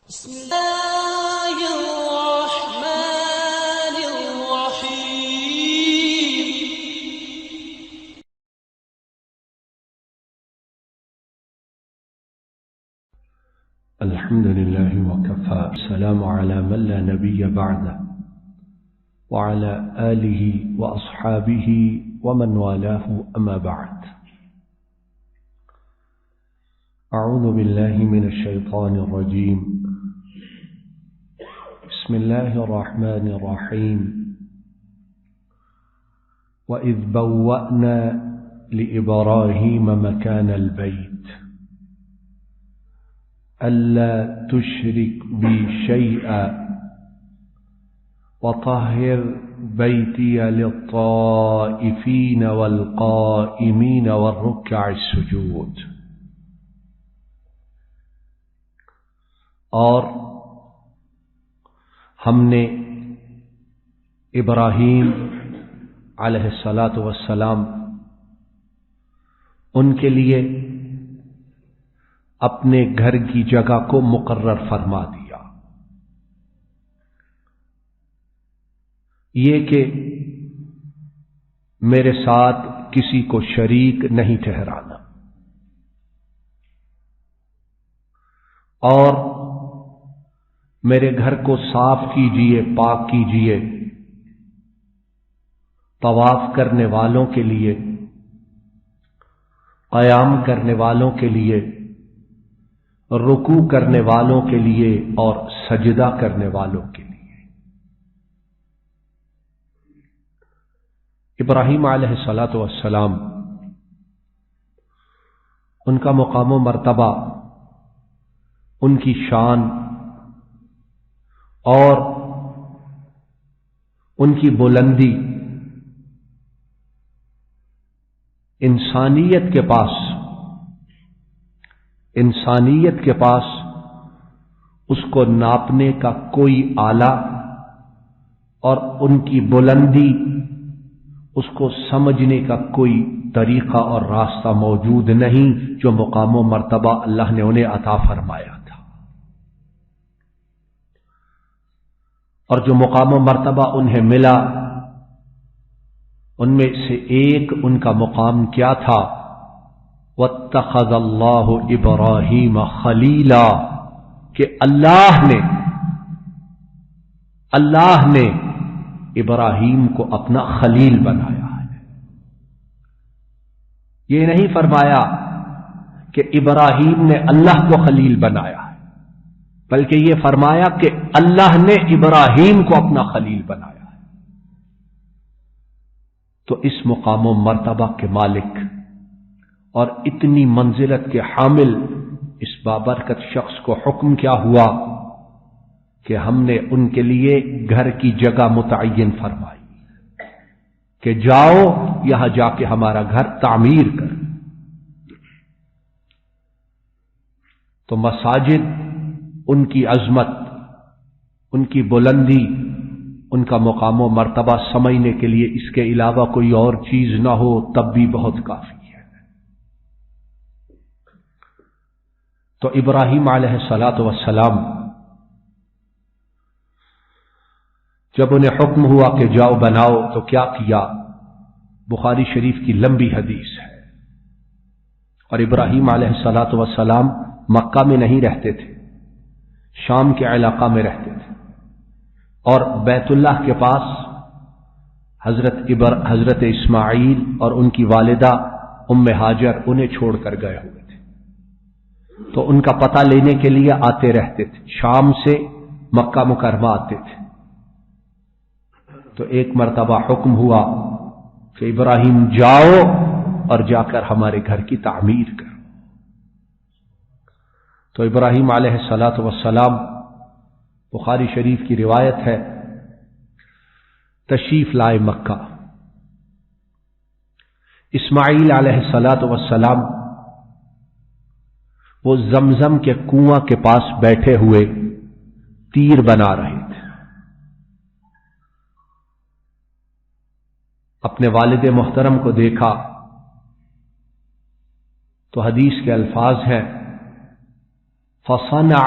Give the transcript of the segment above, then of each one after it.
بسم الله الرحمن الرحيم. الحمد لله وكفى، السلام على من لا نبي بعده وعلى آله وأصحابه ومن والاه، أما بعد. أعوذ بالله من الشيطان الرجيم. بسم الله الرحمن الرحيم. وإذ بوأنا لإبراهيم مكان البيت ألا تشرك بي شيئا وطهر بيتي للطائفين والقائمين والركع السجود. اور ہم نے ابراہیم علیہ الصلاۃ والسلام ان کے لیے اپنے گھر کی جگہ کو مقرر فرما دیا، یہ کہ میرے ساتھ کسی کو شریک نہیں ٹھہرانا، اور میرے گھر کو صاف کیجئے، پاک کیجئے، طواف کرنے والوں کے لیے، قیام کرنے والوں کے لیے، رکوع کرنے والوں کے لیے اور سجدہ کرنے والوں کے لیے۔ ابراہیم علیہ الصلاۃ والسلام، ان کا مقام و مرتبہ، ان کی شان اور ان کی بلندی انسانیت کے پاس اس کو ناپنے کا کوئی آلہ اور ان کی بلندی اس کو سمجھنے کا کوئی طریقہ اور راستہ موجود نہیں جو مقام و مرتبہ اللہ نے انہیں عطا فرمایا تھا، اور جو مقام و مرتبہ انہیں ملا ان میں سے ایک ان کا مقام کیا تھا؟ وَاتَّخَذَ اللَّهُ إِبْرَاهِيمَ خَلِيلًا، کہ اللہ نے ابراہیم کو اپنا خلیل بنایا ہے۔ یہ نہیں فرمایا کہ ابراہیم نے اللہ کو خلیل بنایا ہے، بلکہ یہ فرمایا کہ اللہ نے ابراہیم کو اپنا خلیل بنایا ہے۔ تو اس مقام و مرتبہ کے مالک اور اتنی منزلت کے حامل اس بابرکت شخص کو حکم کیا ہوا کہ ہم نے ان کے لیے گھر کی جگہ متعین فرمائی کہ جاؤ یہاں جا کے ہمارا گھر تعمیر کر۔ تو مساجد، ان کی عظمت، ان کی بلندی، ان کا مقام و مرتبہ سمجھنے کے لیے اس کے علاوہ کوئی اور چیز نہ ہو تب بھی بہت کافی ہے۔ تو ابراہیم علیہ الصلاۃ والسلام جب انہیں حکم ہوا کہ جاؤ بناؤ تو کیا کیا؟ بخاری شریف کی لمبی حدیث ہے، اور ابراہیم علیہ الصلاۃ والسلام مکہ میں نہیں رہتے تھے، شام کے علاقہ میں رہتے تھے، اور بیت اللہ کے پاس حضرت اسماعیل اور ان کی والدہ ام ہاجر انہیں چھوڑ کر گئے ہوئے تھے، تو ان کا پتہ لینے کے لیے آتے رہتے تھے، شام سے مکہ مکرمہ آتے تھے۔ تو ایک مرتبہ حکم ہوا کہ ابراہیم جاؤ اور جا کر ہمارے گھر کی تعمیر کرو۔ تو ابراہیم علیہ الصلاۃ والسلام، بخاری شریف کی روایت ہے، تشریف لائے مکہ۔ اسماعیل علیہ الصلاۃ والسلام وہ زمزم کے کنواں کے پاس بیٹھے ہوئے تیر بنا رہے تھے۔ اپنے والد محترم کو دیکھا تو حدیث کے الفاظ ہیں فصنع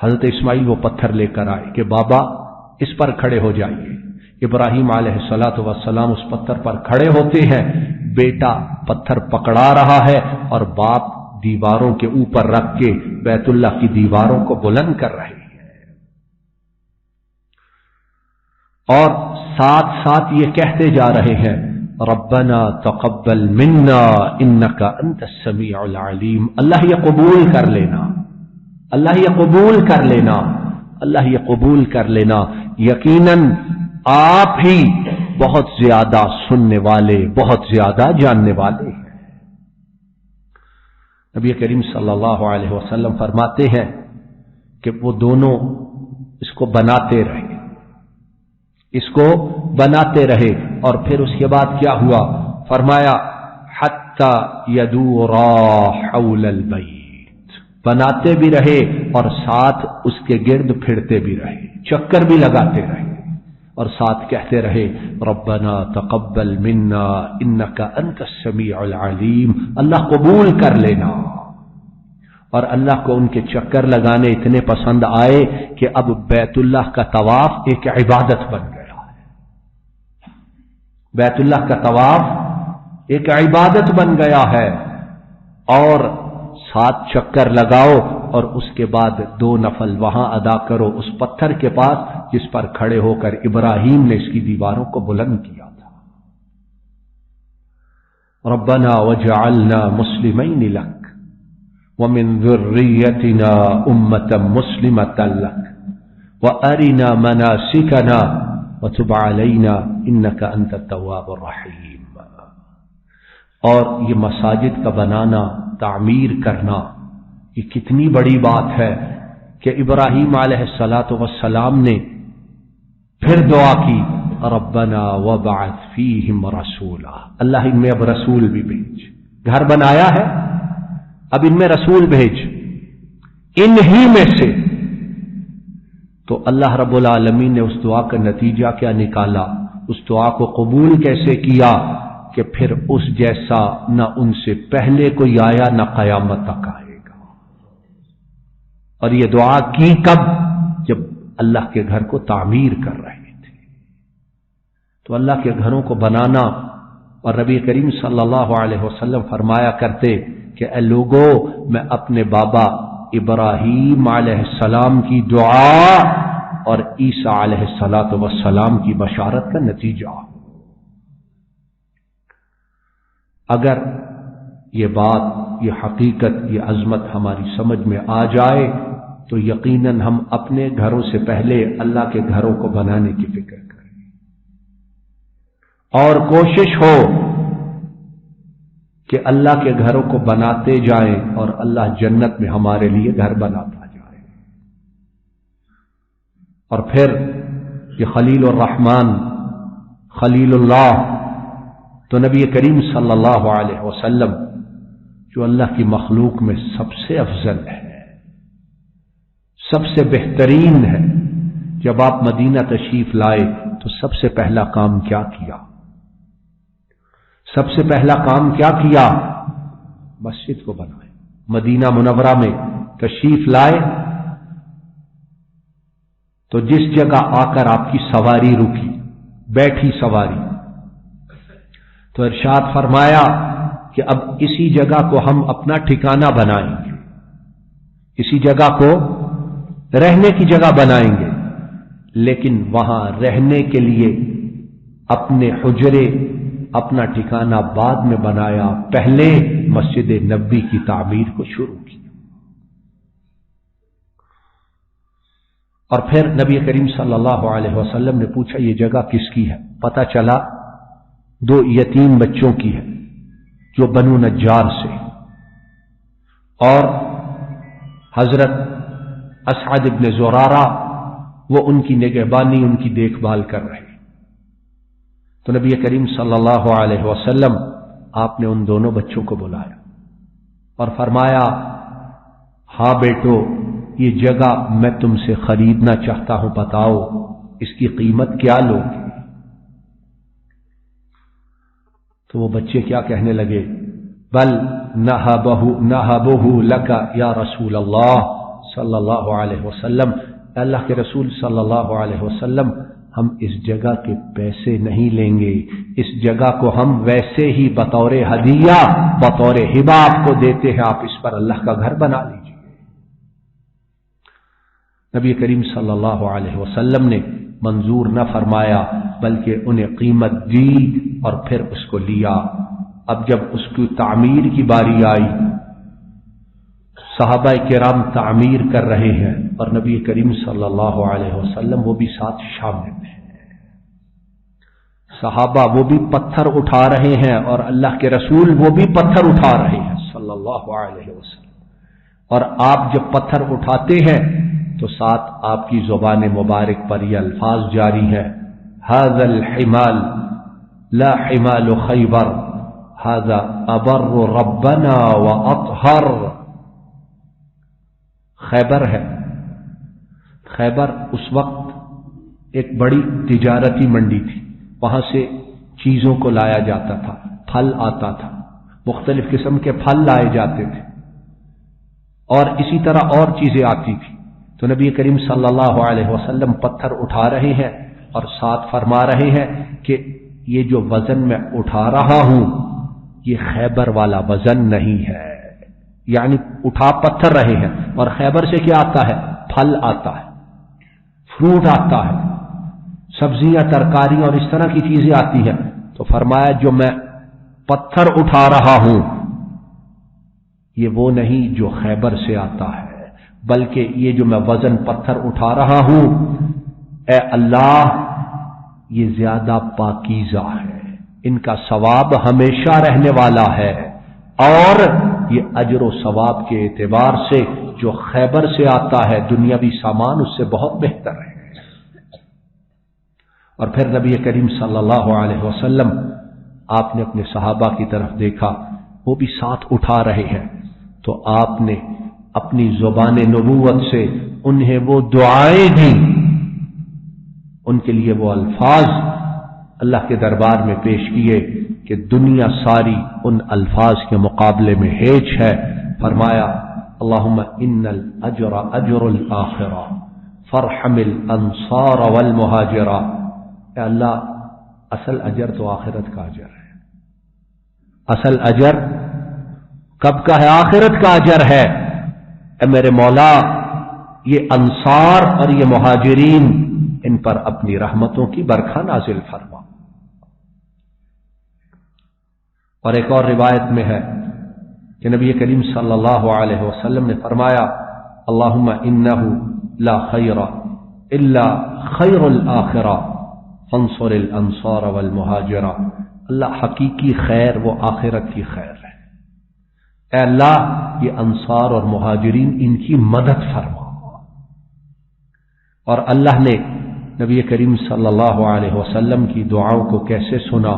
حضرت اسماعیل وہ پتھر لے کر آئے کہ بابا اس پر کھڑے ہو جائیے. ابراہیم علیہ الصلوۃ والسلام اس پتھر پر کھڑے ہوتے ہیں، بیٹا پتھر پکڑا رہا ہے اور باپ دیواروں کے اوپر رکھ کے بیت اللہ کی دیواروں کو بلند کر رہے ہیں، اور ساتھ ساتھ یہ کہتے جا رہے ہیں ربنا تقبل منا انک انت السمیع العلیم. اللہ یہ قبول کر لینا، اللہ یہ قبول کر لینا، اللہ یہ قبول کر لینا، یقیناً آپ ہی بہت زیادہ سننے والے، بہت زیادہ جاننے والے ہیں. نبی کریم صلی اللہ علیہ وسلم فرماتے ہیں کہ وہ دونوں اس کو بناتے رہے، اس کو بناتے رہے، اور پھر اس کے بعد کیا ہوا؟ فرمایا حتی یدورا حول البیت، بناتے بھی رہے اور ساتھ اس کے گرد پھرتے بھی رہے، چکر بھی لگاتے رہے، اور ساتھ کہتے رہے ربنا تقبل منا انک انت السمیع العلیم. اللہ قبول کر لینا. اور اللہ کو ان کے چکر لگانے اتنے پسند آئے کہ اب بیت اللہ کا طواف ایک عبادت بن گیا ہے. بیت اللہ کا طواف ایک عبادت بن گیا ہے، اور 7 چکر لگاؤ اور اس کے بعد 2 نفل وہاں ادا کرو اس پتھر کے پاس جس پر کھڑے ہو کر ابراہیم نے اس کی دیواروں کو بلند کیا تھا. ربنا وجعلنا مسلمین لک ومن ذریتنا امة مسلمة لک وارنا مناسکنا وتب علینا انک انت التواب الرحیم. اور یہ مساجد کا بنانا، تعمیر کرنا، یہ کتنی بڑی بات ہے کہ ابراہیم علیہ الصلوۃ والسلام نے پھر دعا کی ربنا وابعث فیہم رسولا، اللہ ان میں اب رسول بھی بھیج. گھر بنایا ہے، اب ان میں رسول بھیج، انہی میں سے. تو اللہ رب العالمین نے اس دعا کا نتیجہ کیا نکالا، اس دعا کو قبول کیسے کیا کہ پھر اس جیسا نہ ان سے پہلے کوئی آیا نہ قیامت تک آئے گا. اور یہ دعا کی کب؟ جب اللہ کے گھر کو تعمیر کر رہے تھے. تو اللہ کے گھروں کو بنانا، اور نبی کریم صلی اللہ علیہ وسلم فرمایا کرتے کہ اے لوگو، میں اپنے بابا ابراہیم علیہ السلام کی دعا اور عیسیٰ علیہ السلام کی بشارت کا نتیجہ. اگر یہ بات، یہ حقیقت، یہ عظمت ہماری سمجھ میں آ جائے تو یقیناً ہم اپنے گھروں سے پہلے اللہ کے گھروں کو بنانے کی فکر کریں، اور کوشش ہو کہ اللہ کے گھروں کو بناتے جائیں اور اللہ جنت میں ہمارے لیے گھر بناتا جائے. اور پھر یہ خلیل الرحمن، خلیل اللہ، تو نبی کریم صلی اللہ علیہ وسلم جو اللہ کی مخلوق میں سب سے افضل ہے، سب سے بہترین ہے، جب آپ مدینہ تشریف لائے تو سب سے پہلا کام کیا کیا؟ سب سے پہلا کام کیا کیا؟ مسجد کو بنائے. مدینہ منورہ میں تشریف لائے تو جس جگہ آ کر آپ کی سواری رکی، بیٹھی سواری، تو ارشاد فرمایا کہ اب اسی جگہ کو ہم اپنا ٹھکانہ بنائیں گے، اسی جگہ کو رہنے کی جگہ بنائیں گے. لیکن وہاں رہنے کے لیے اپنے حجرے، اپنا ٹھکانہ بعد میں بنایا، پہلے مسجد نبوی کی تعمیر کو شروع کی. اور پھر نبی کریم صلی اللہ علیہ وسلم نے پوچھا یہ جگہ کس کی ہے؟ پتہ چلا 2 یتیم بچوں کی ہے جو بنو نجار سے، اور حضرت اسعد ابن زرارہ وہ ان کی نگہبانی، ان کی دیکھ بھال کر رہے. تو نبی کریم صلی اللہ علیہ وسلم آپ نے ان دونوں بچوں کو بلایا اور فرمایا ہاں بیٹو، یہ جگہ میں تم سے خریدنا چاہتا ہوں، بتاؤ اس کی قیمت کیا لوگے؟ تو وہ بچے کیا کہنے لگے؟ بل نہبہ لک یا رسول اللہ صلی اللہ علیہ وسلم، اللہ کے رسول صلی اللہ علیہ وسلم، ہم اس جگہ کے پیسے نہیں لیں گے، اس جگہ کو ہم ویسے ہی بطور ہدیہ، بطور ہبہ آپ کو دیتے ہیں، آپ اس پر اللہ کا گھر بنا لیجیے۔ نبی کریم صلی اللہ علیہ وسلم نے منظور نہ فرمایا بلکہ انہیں قیمت دی اور پھر اس کو لیا۔ اب جب اس کی تعمیر کی باری آئی، صحابہ کرام تعمیر کر رہے ہیں اور نبی کریم صلی اللہ علیہ وسلم وہ بھی ساتھ شامل ہیں۔ صحابہ وہ بھی پتھر اٹھا رہے ہیں اور اللہ کے رسول وہ بھی پتھر اٹھا رہے ہیں صلی اللہ علیہ وسلم، اور آپ جب پتھر اٹھاتے ہیں تو ساتھ آپ کی زبان مبارک پر یہ الفاظ جاری ہیں، ھذا الحمال لا حمال خیبر ھذا ابر ربنا واطہر۔ خیبر ہے، خیبر اس وقت ایک بڑی تجارتی منڈی تھی، وہاں سے چیزوں کو لایا جاتا تھا، پھل آتا تھا، مختلف قسم کے پھل لائے جاتے تھے اور اسی طرح اور چیزیں آتی تھی۔ تو نبی کریم صلی اللہ علیہ وسلم پتھر اٹھا رہے ہیں اور ساتھ فرما رہے ہیں کہ یہ جو وزن میں اٹھا رہا ہوں یہ خیبر والا وزن نہیں ہے، یعنی اٹھا پتھر رہے ہیں، اور خیبر سے کیا آتا ہے؟ پھل آتا ہے، فروٹ آتا ہے، سبزیاں، ترکاریاں اور اس طرح کی چیزیں آتی ہیں۔ تو فرمایا جو میں پتھر اٹھا رہا ہوں یہ وہ نہیں جو خیبر سے آتا ہے، بلکہ یہ جو میں وزن پتھر اٹھا رہا ہوں اے اللہ یہ زیادہ پاکیزہ ہے، ان کا ثواب ہمیشہ رہنے والا ہے، اور یہ اجر و ثواب کے اعتبار سے جو خیبر سے آتا ہے دنیاوی سامان اس سے بہت بہتر ہے۔ اور پھر نبی کریم صلی اللہ علیہ وسلم آپ نے اپنے صحابہ کی طرف دیکھا، وہ بھی ساتھ اٹھا رہے ہیں، تو آپ نے اپنی زبان نبوت سے انہیں وہ دعائیں دیں، ان کے لیے وہ الفاظ اللہ کے دربار میں پیش کیے کہ دنیا ساری ان الفاظ کے مقابلے میں ہیچ ہے۔ فرمایا اللہم ان الاجر اجر الآخرہ فرحم الانصار والمہاجرہ، اے اللہ اصل اجر تو آخرت کا اجر ہے، اصل اجر کب کا ہے؟ آخرت کا اجر ہے۔ اے میرے مولا یہ انصار اور یہ مہاجرین ان پر اپنی رحمتوں کی برکھا نازل فرما۔ اور ایک اور روایت میں ہے کہ نبی کریم صلی اللہ علیہ وسلم نے فرمایا اللہم انہ لا خیر الا خیر الآخرہ فانصر الانصار والمہاجرہ، اللہ حقیقی خیر وہ آخرت کی خیر ہے، اے اللہ یہ انصار اور مہاجرین ان کی مدد فرما۔ اور اللہ نے نبی کریم صلی اللہ علیہ وسلم کی دعاؤں کو کیسے سنا؟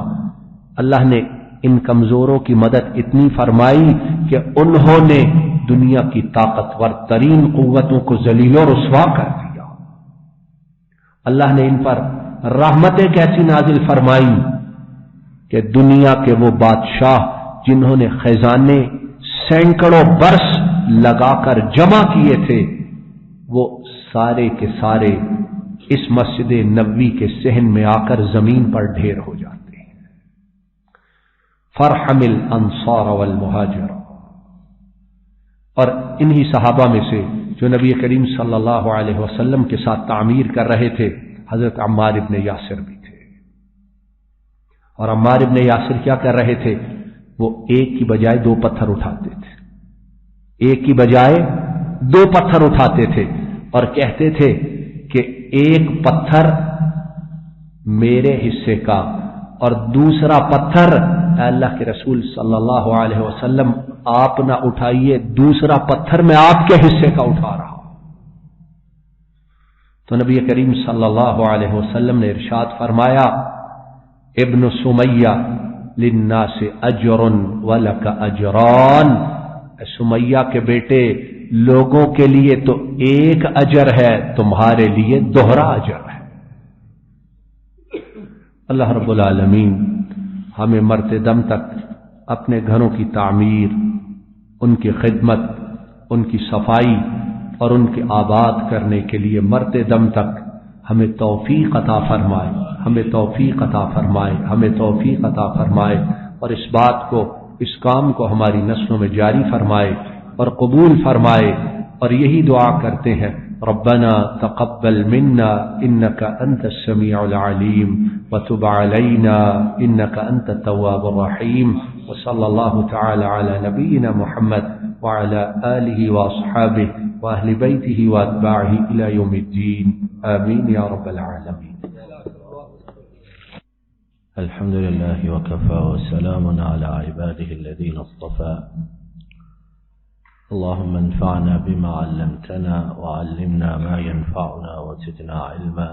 اللہ نے ان کمزوروں کی مدد اتنی فرمائی کہ انہوں نے دنیا کی طاقتور ترین قوتوں کو ذلیل و رسوا کر دیا۔ اللہ نے ان پر رحمتیں کیسی نازل فرمائی کہ دنیا کے وہ بادشاہ جنہوں نے خزانے سینکڑوں برس لگا کر جمع کیے تھے وہ سارے کے سارے اس مسجد نبوی کے صحن میں آ کر زمین پر ڈھیر ہو جاتے ہیں۔ فرحم الانصار والمہاجر۔ اور انہی صحابہ میں سے جو نبی کریم صلی اللہ علیہ وسلم کے ساتھ تعمیر کر رہے تھے حضرت عمار ابن یاسر بھی تھے۔ اور عمار ابن یاسر کیا کر رہے تھے؟ وہ ایک کی بجائے دو پتھر اٹھاتے تھے، ایک کی بجائے دو پتھر اٹھاتے تھے اور کہتے تھے کہ ایک پتھر میرے حصے کا اور دوسرا پتھر اے اللہ کے رسول صلی اللہ علیہ وسلم آپ نہ اٹھائیے، دوسرا پتھر میں آپ کے حصے کا اٹھا رہا ہوں۔ تو نبی کریم صلی اللہ علیہ وسلم نے ارشاد فرمایا ابن سمیہ للناس اجر ولک اجران، سمیہ کے بیٹے لوگوں کے لیے تو ایک اجر ہے، تمہارے لیے دوہرا اجر ہے۔ اللہ رب العالمین ہمیں مرتے دم تک اپنے گھروں کی تعمیر، ان کی خدمت، ان کی صفائی اور ان کے آباد کرنے کے لیے مرتے دم تک ہمیں توفیق عطا فرمائے، ہمیں توفیق عطا فرمائے، ہمیں توفیق عطا فرمائے، اور اس بات کو، اس کام کو ہماری نسلوں میں جاری فرمائے اور قبول فرمائے۔ اور یہی دعا کرتے ہیں، ربنا تقبل منا انك انت السميع العليم وتب علينا انك انت التواب الرحيم، وصلى الله تعالى على نبينا محمد وعلى آله واصحابه واهل بيته واتباعه الى يوم الدين، آمين يا رب العالمين۔ الحمد لله وكفى وسلام على عباده الذين اصطفى، اللهم انفعنا بما علمتنا وعلمنا ما ينفعنا وزدنا علما،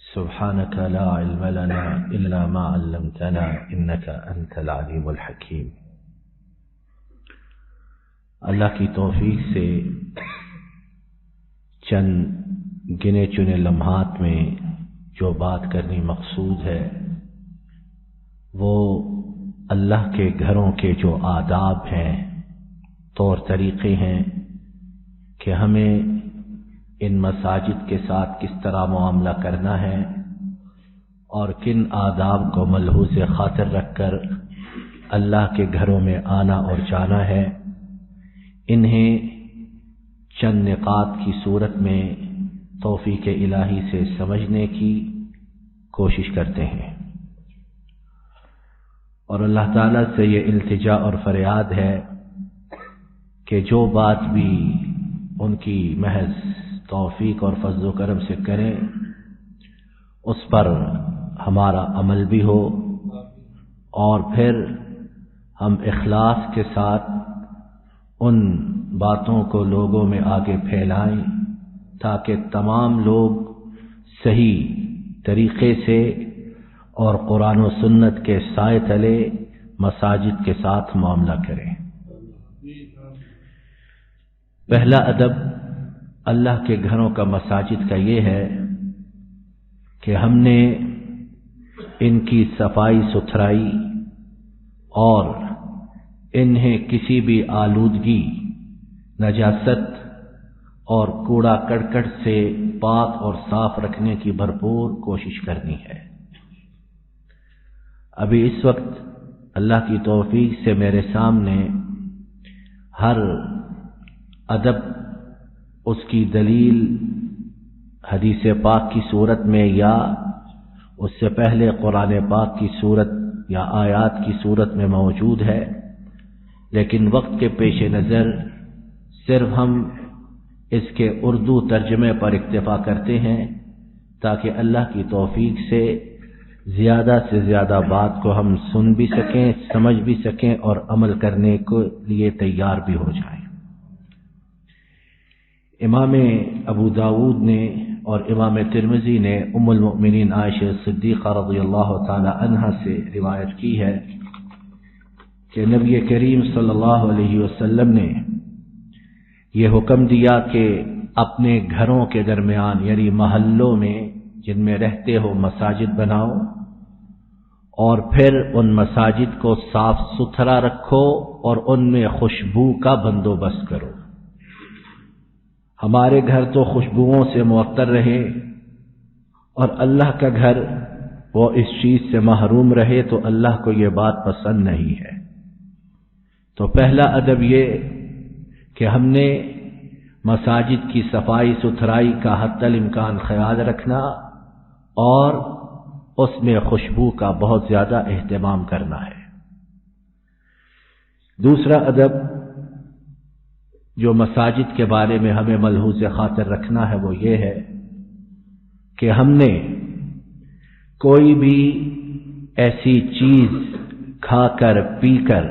سبحانك لا علم لنا إلا ما علمتنا إنك أنت العليم الحكيم۔ اللہ کی توفیق سے چند گنے چنے لمحات میں جو بات کرنی مقصود ہے وہ اللہ کے گھروں کے جو آداب ہیں، طور طریقے ہیں کہ ہمیں ان مساجد کے ساتھ کس طرح معاملہ کرنا ہے اور کن آداب کو ملحوظ خاطر رکھ کر اللہ کے گھروں میں آنا اور جانا ہے، انہیں چند نقاط کی صورت میں توفیق الہی سے سمجھنے کی کوشش کرتے ہیں، اور اللہ تعالیٰ سے یہ التجا اور فریاد ہے کہ جو بات بھی ان کی محض توفیق اور فضل و کرم سے کریں اس پر ہمارا عمل بھی ہو، اور پھر ہم اخلاص کے ساتھ ان باتوں کو لوگوں میں آگے پھیلائیں تاکہ تمام لوگ صحیح طریقے سے اور قرآن و سنت کے سائے تلے مساجد کے ساتھ معاملہ کریں۔ پہلا ادب اللہ کے گھروں کا مساجد کا یہ ہے کہ ہم نے ان کی صفائی ستھرائی اور انہیں کسی بھی آلودگی، نجاست اور کوڑا کرکٹ سے پاک اور صاف رکھنے کی بھرپور کوشش کرنی ہے۔ ابھی اس وقت اللہ کی توفیق سے میرے سامنے ہر ادب اس کی دلیل حدیث پاک کی صورت میں یا اس سے پہلے قرآن پاک کی صورت یا آیات کی صورت میں موجود ہے، لیکن وقت کے پیش نظر صرف ہم اس کے اردو ترجمے پر اکتفا کرتے ہیں تاکہ اللہ کی توفیق سے زیادہ بات کو ہم سن بھی سکیں، سمجھ بھی سکیں اور عمل کرنے کے لیے تیار بھی ہو جائیں۔ امام ابو داود نے اور امام ترمذی نے ام المؤمنین عائشہ صدیقہ رضی اللہ تعالی عنہا سے روایت کی ہے کہ نبی کریم صلی اللہ علیہ وسلم نے یہ حکم دیا کہ اپنے گھروں کے درمیان یعنی محلوں میں جن میں رہتے ہو مساجد بناؤ، اور پھر ان مساجد کو صاف ستھرا رکھو اور ان میں خوشبو کا بندوبست کرو۔ ہمارے گھر تو خوشبوؤں سے معطر رہے اور اللہ کا گھر وہ اس چیز سے محروم رہے تو اللہ کو یہ بات پسند نہیں ہے۔ تو پہلا ادب یہ کہ ہم نے مساجد کی صفائی ستھرائی کا حتی الامکان خیال رکھنا اور اس میں خوشبو کا بہت زیادہ اہتمام کرنا ہے۔ دوسرا ادب جو مساجد کے بارے میں ہمیں ملحوظ خاطر رکھنا ہے وہ یہ ہے کہ ہم نے کوئی بھی ایسی چیز کھا کر پی کر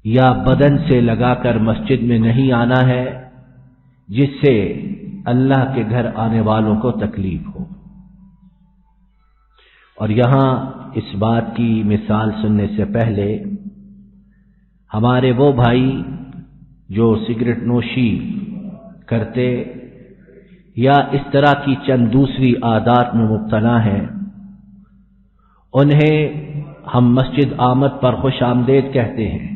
یا بدن سے لگا کر مسجد میں نہیں آنا ہے جس سے اللہ کے گھر آنے والوں کو تکلیف ہو۔ اور یہاں اس بات کی مثال سننے سے پہلے ہمارے وہ بھائی جو سگریٹ نوشی کرتے یا اس طرح کی چند دوسری عادات میں مبتلا ہیں، انہیں ہم مسجد آمد پر خوش آمدید کہتے ہیں،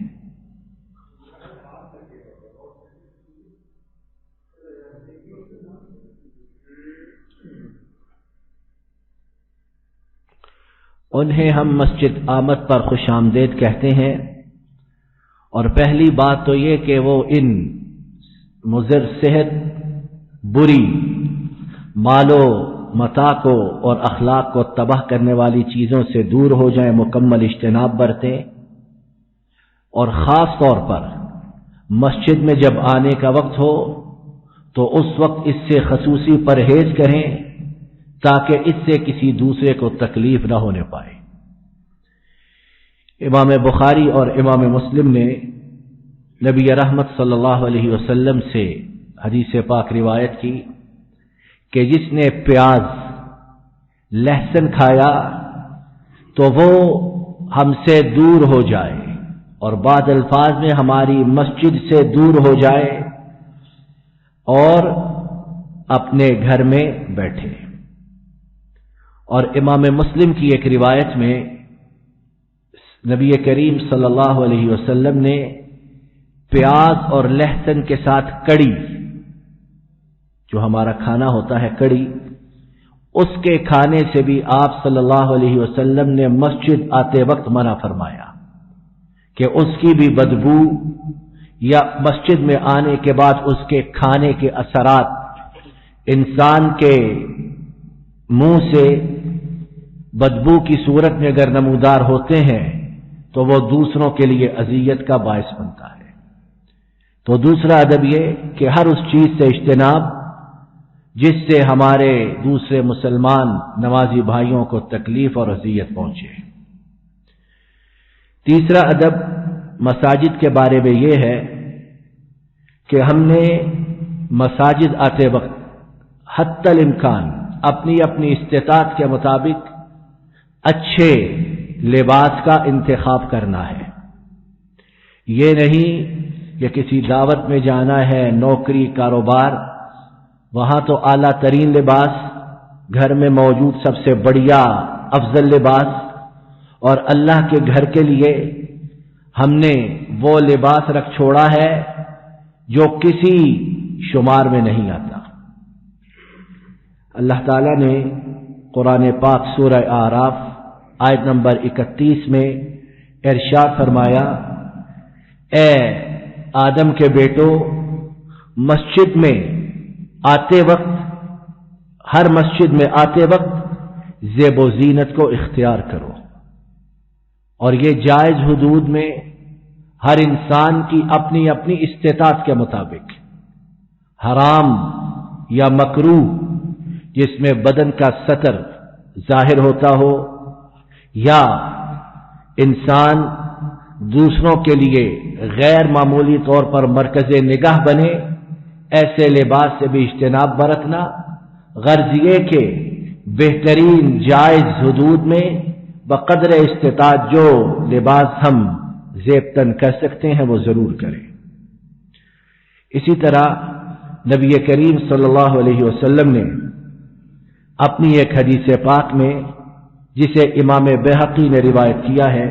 انہیں ہم مسجد آمد پر خوش آمدید کہتے ہیں، اور پہلی بات تو یہ کہ وہ ان مضر صحت، بری مال و متاع کو اور اخلاق کو تباہ کرنے والی چیزوں سے دور ہو جائیں، مکمل اجتناب برتیں، اور خاص طور پر مسجد میں جب آنے کا وقت ہو تو اس وقت اس سے خصوصی پرہیز کریں تاکہ اس سے کسی دوسرے کو تکلیف نہ ہونے پائے۔ امام بخاری اور امام مسلم نے نبی رحمت صلی اللہ علیہ وسلم سے حدیث پاک روایت کی کہ جس نے پیاز لہسن کھایا تو وہ ہم سے دور ہو جائے، اور بعض الفاظ میں ہماری مسجد سے دور ہو جائے اور اپنے گھر میں بیٹھے۔ اور امام مسلم کی ایک روایت میں نبی کریم صلی اللہ علیہ وسلم نے پیاز اور لہسن کے ساتھ کڑی، جو ہمارا کھانا ہوتا ہے کڑی، اس کے کھانے سے بھی آپ صلی اللہ علیہ وسلم نے مسجد آتے وقت منع فرمایا کہ اس کی بھی بدبو یا مسجد میں آنے کے بعد اس کے کھانے کے اثرات انسان کے منہ سے بدبو کی صورت میں اگر نمودار ہوتے ہیں تو وہ دوسروں کے لیے اذیت کا باعث بنتا ہے۔ تو دوسرا ادب یہ کہ ہر اس چیز سے اجتناب جس سے ہمارے دوسرے مسلمان نمازی بھائیوں کو تکلیف اور اذیت پہنچے۔ تیسرا ادب مساجد کے بارے میں یہ ہے کہ ہم نے مساجد آتے وقت حتی الامکان اپنی اپنی استطاعت کے مطابق اچھے لباس کا انتخاب کرنا ہے۔ یہ نہیں کہ کسی دعوت میں جانا ہے، نوکری کاروبار، وہاں تو اعلیٰ ترین لباس، گھر میں موجود سب سے بڑھیا افضل لباس، اور اللہ کے گھر کے لیے ہم نے وہ لباس رکھ چھوڑا ہے جو کسی شمار میں نہیں آتا۔ اللہ تعالیٰ نے قرآن پاک سورہ اعراف آیت نمبر 31 میں ارشاد فرمایا، اے آدم کے بیٹو، مسجد میں آتے وقت، ہر مسجد میں آتے وقت زیب و زینت کو اختیار کرو، اور یہ جائز حدود میں ہر انسان کی اپنی اپنی استطاعت کے مطابق، حرام یا مکروہ جس میں بدن کا سطر ظاہر ہوتا ہو، یا انسان دوسروں کے لیے غیر معمولی طور پر مرکز نگاہ بنے، ایسے لباس سے بھی اجتناب برتنا، غرض یہ کہ بہترین جائز حدود میں بقدر استطاعت جو لباس ہم زیب تن کر سکتے ہیں وہ ضرور کریں۔ اسی طرح نبی کریم صلی اللہ علیہ وسلم نے اپنی ایک حدیث پاک میں، جسے امام بہقی نے روایت کیا ہے،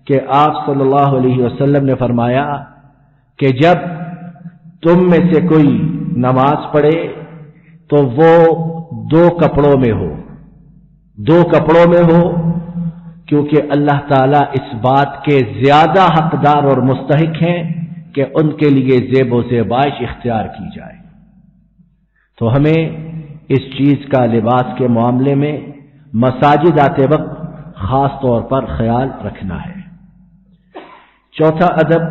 کہ آپ صلی اللہ علیہ وسلم نے فرمایا کہ جب تم میں سے کوئی نماز پڑھے تو وہ دو کپڑوں میں ہو، دو کپڑوں میں ہو، کیونکہ اللہ تعالیٰ اس بات کے زیادہ حقدار اور مستحق ہیں کہ ان کے لیے زیب و زیبائش اختیار کی جائے۔ تو ہمیں اس چیز کا لباس کے معاملے میں مساجد آتے وقت خاص طور پر خیال رکھنا ہے۔ چوتھا ادب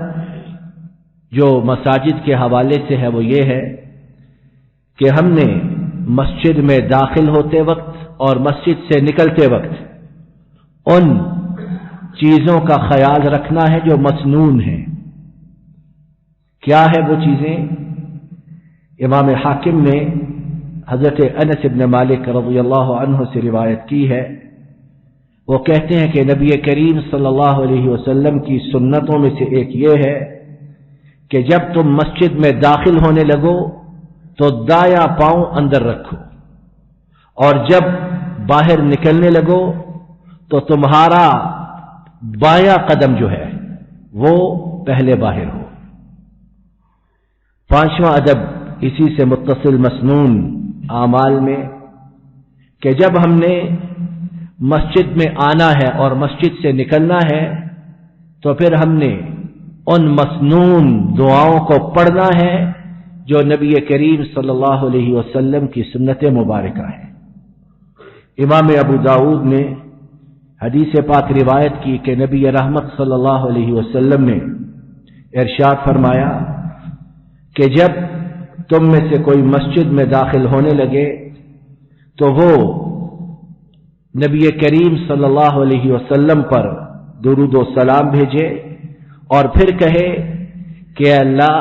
جو مساجد کے حوالے سے ہے وہ یہ ہے کہ ہم نے مسجد میں داخل ہوتے وقت اور مسجد سے نکلتے وقت ان چیزوں کا خیال رکھنا ہے جو مسنون ہیں۔ کیا ہے وہ چیزیں؟ امام حاکم نے حضرت انس بن مالک رضی اللہ عنہ سے روایت کی ہے، وہ کہتے ہیں کہ نبی کریم صلی اللہ علیہ وسلم کی سنتوں میں سے ایک یہ ہے کہ جب تم مسجد میں داخل ہونے لگو تو دایاں پاؤں اندر رکھو، اور جب باہر نکلنے لگو تو تمہارا بایاں قدم جو ہے وہ پہلے باہر ہو۔ پانچواں ادب اسی سے متصل مسنون اعمال میں کہ جب ہم نے مسجد میں آنا ہے اور مسجد سے نکلنا ہے تو پھر ہم نے ان مسنون دعاؤں کو پڑھنا ہے جو نبی کریم صلی اللہ علیہ وسلم کی سنت مبارکہ ہے۔ امام ابو داؤد نے حدیث پاک روایت کی کہ نبی رحمت صلی اللہ علیہ وسلم نے ارشاد فرمایا کہ جب تم میں سے کوئی مسجد میں داخل ہونے لگے تو وہ نبی کریم صلی اللہ علیہ وسلم پر درود و سلام بھیجے اور پھر کہے کہ اللہ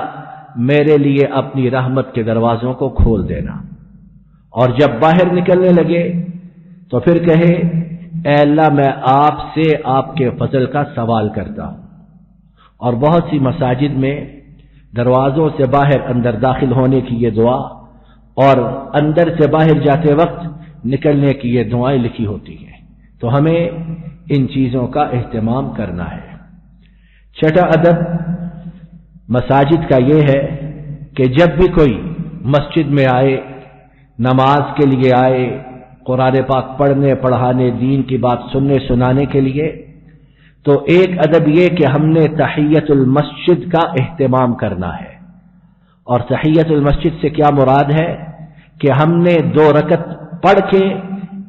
میرے لیے اپنی رحمت کے دروازوں کو کھول دینا، اور جب باہر نکلنے لگے تو پھر کہے اے اللہ میں آپ سے آپ کے فضل کا سوال کرتا ہوں۔ اور بہت سی مساجد میں دروازوں سے باہر اندر داخل ہونے کی یہ دعا اور اندر سے باہر جاتے وقت نکلنے کی یہ دعائیں لکھی ہوتی ہیں، تو ہمیں ان چیزوں کا اہتمام کرنا ہے۔ چھٹا ادب مساجد کا یہ ہے کہ جب بھی کوئی مسجد میں آئے، نماز کے لیے آئے، قرآن پاک پڑھنے پڑھانے، دین کی بات سننے سنانے کے لیے، تو ایک ادب یہ کہ ہم نے تحیت المسجد کا اہتمام کرنا ہے۔ اور تحیت المسجد سے کیا مراد ہے کہ ہم نے 2 رکعت پڑھ کے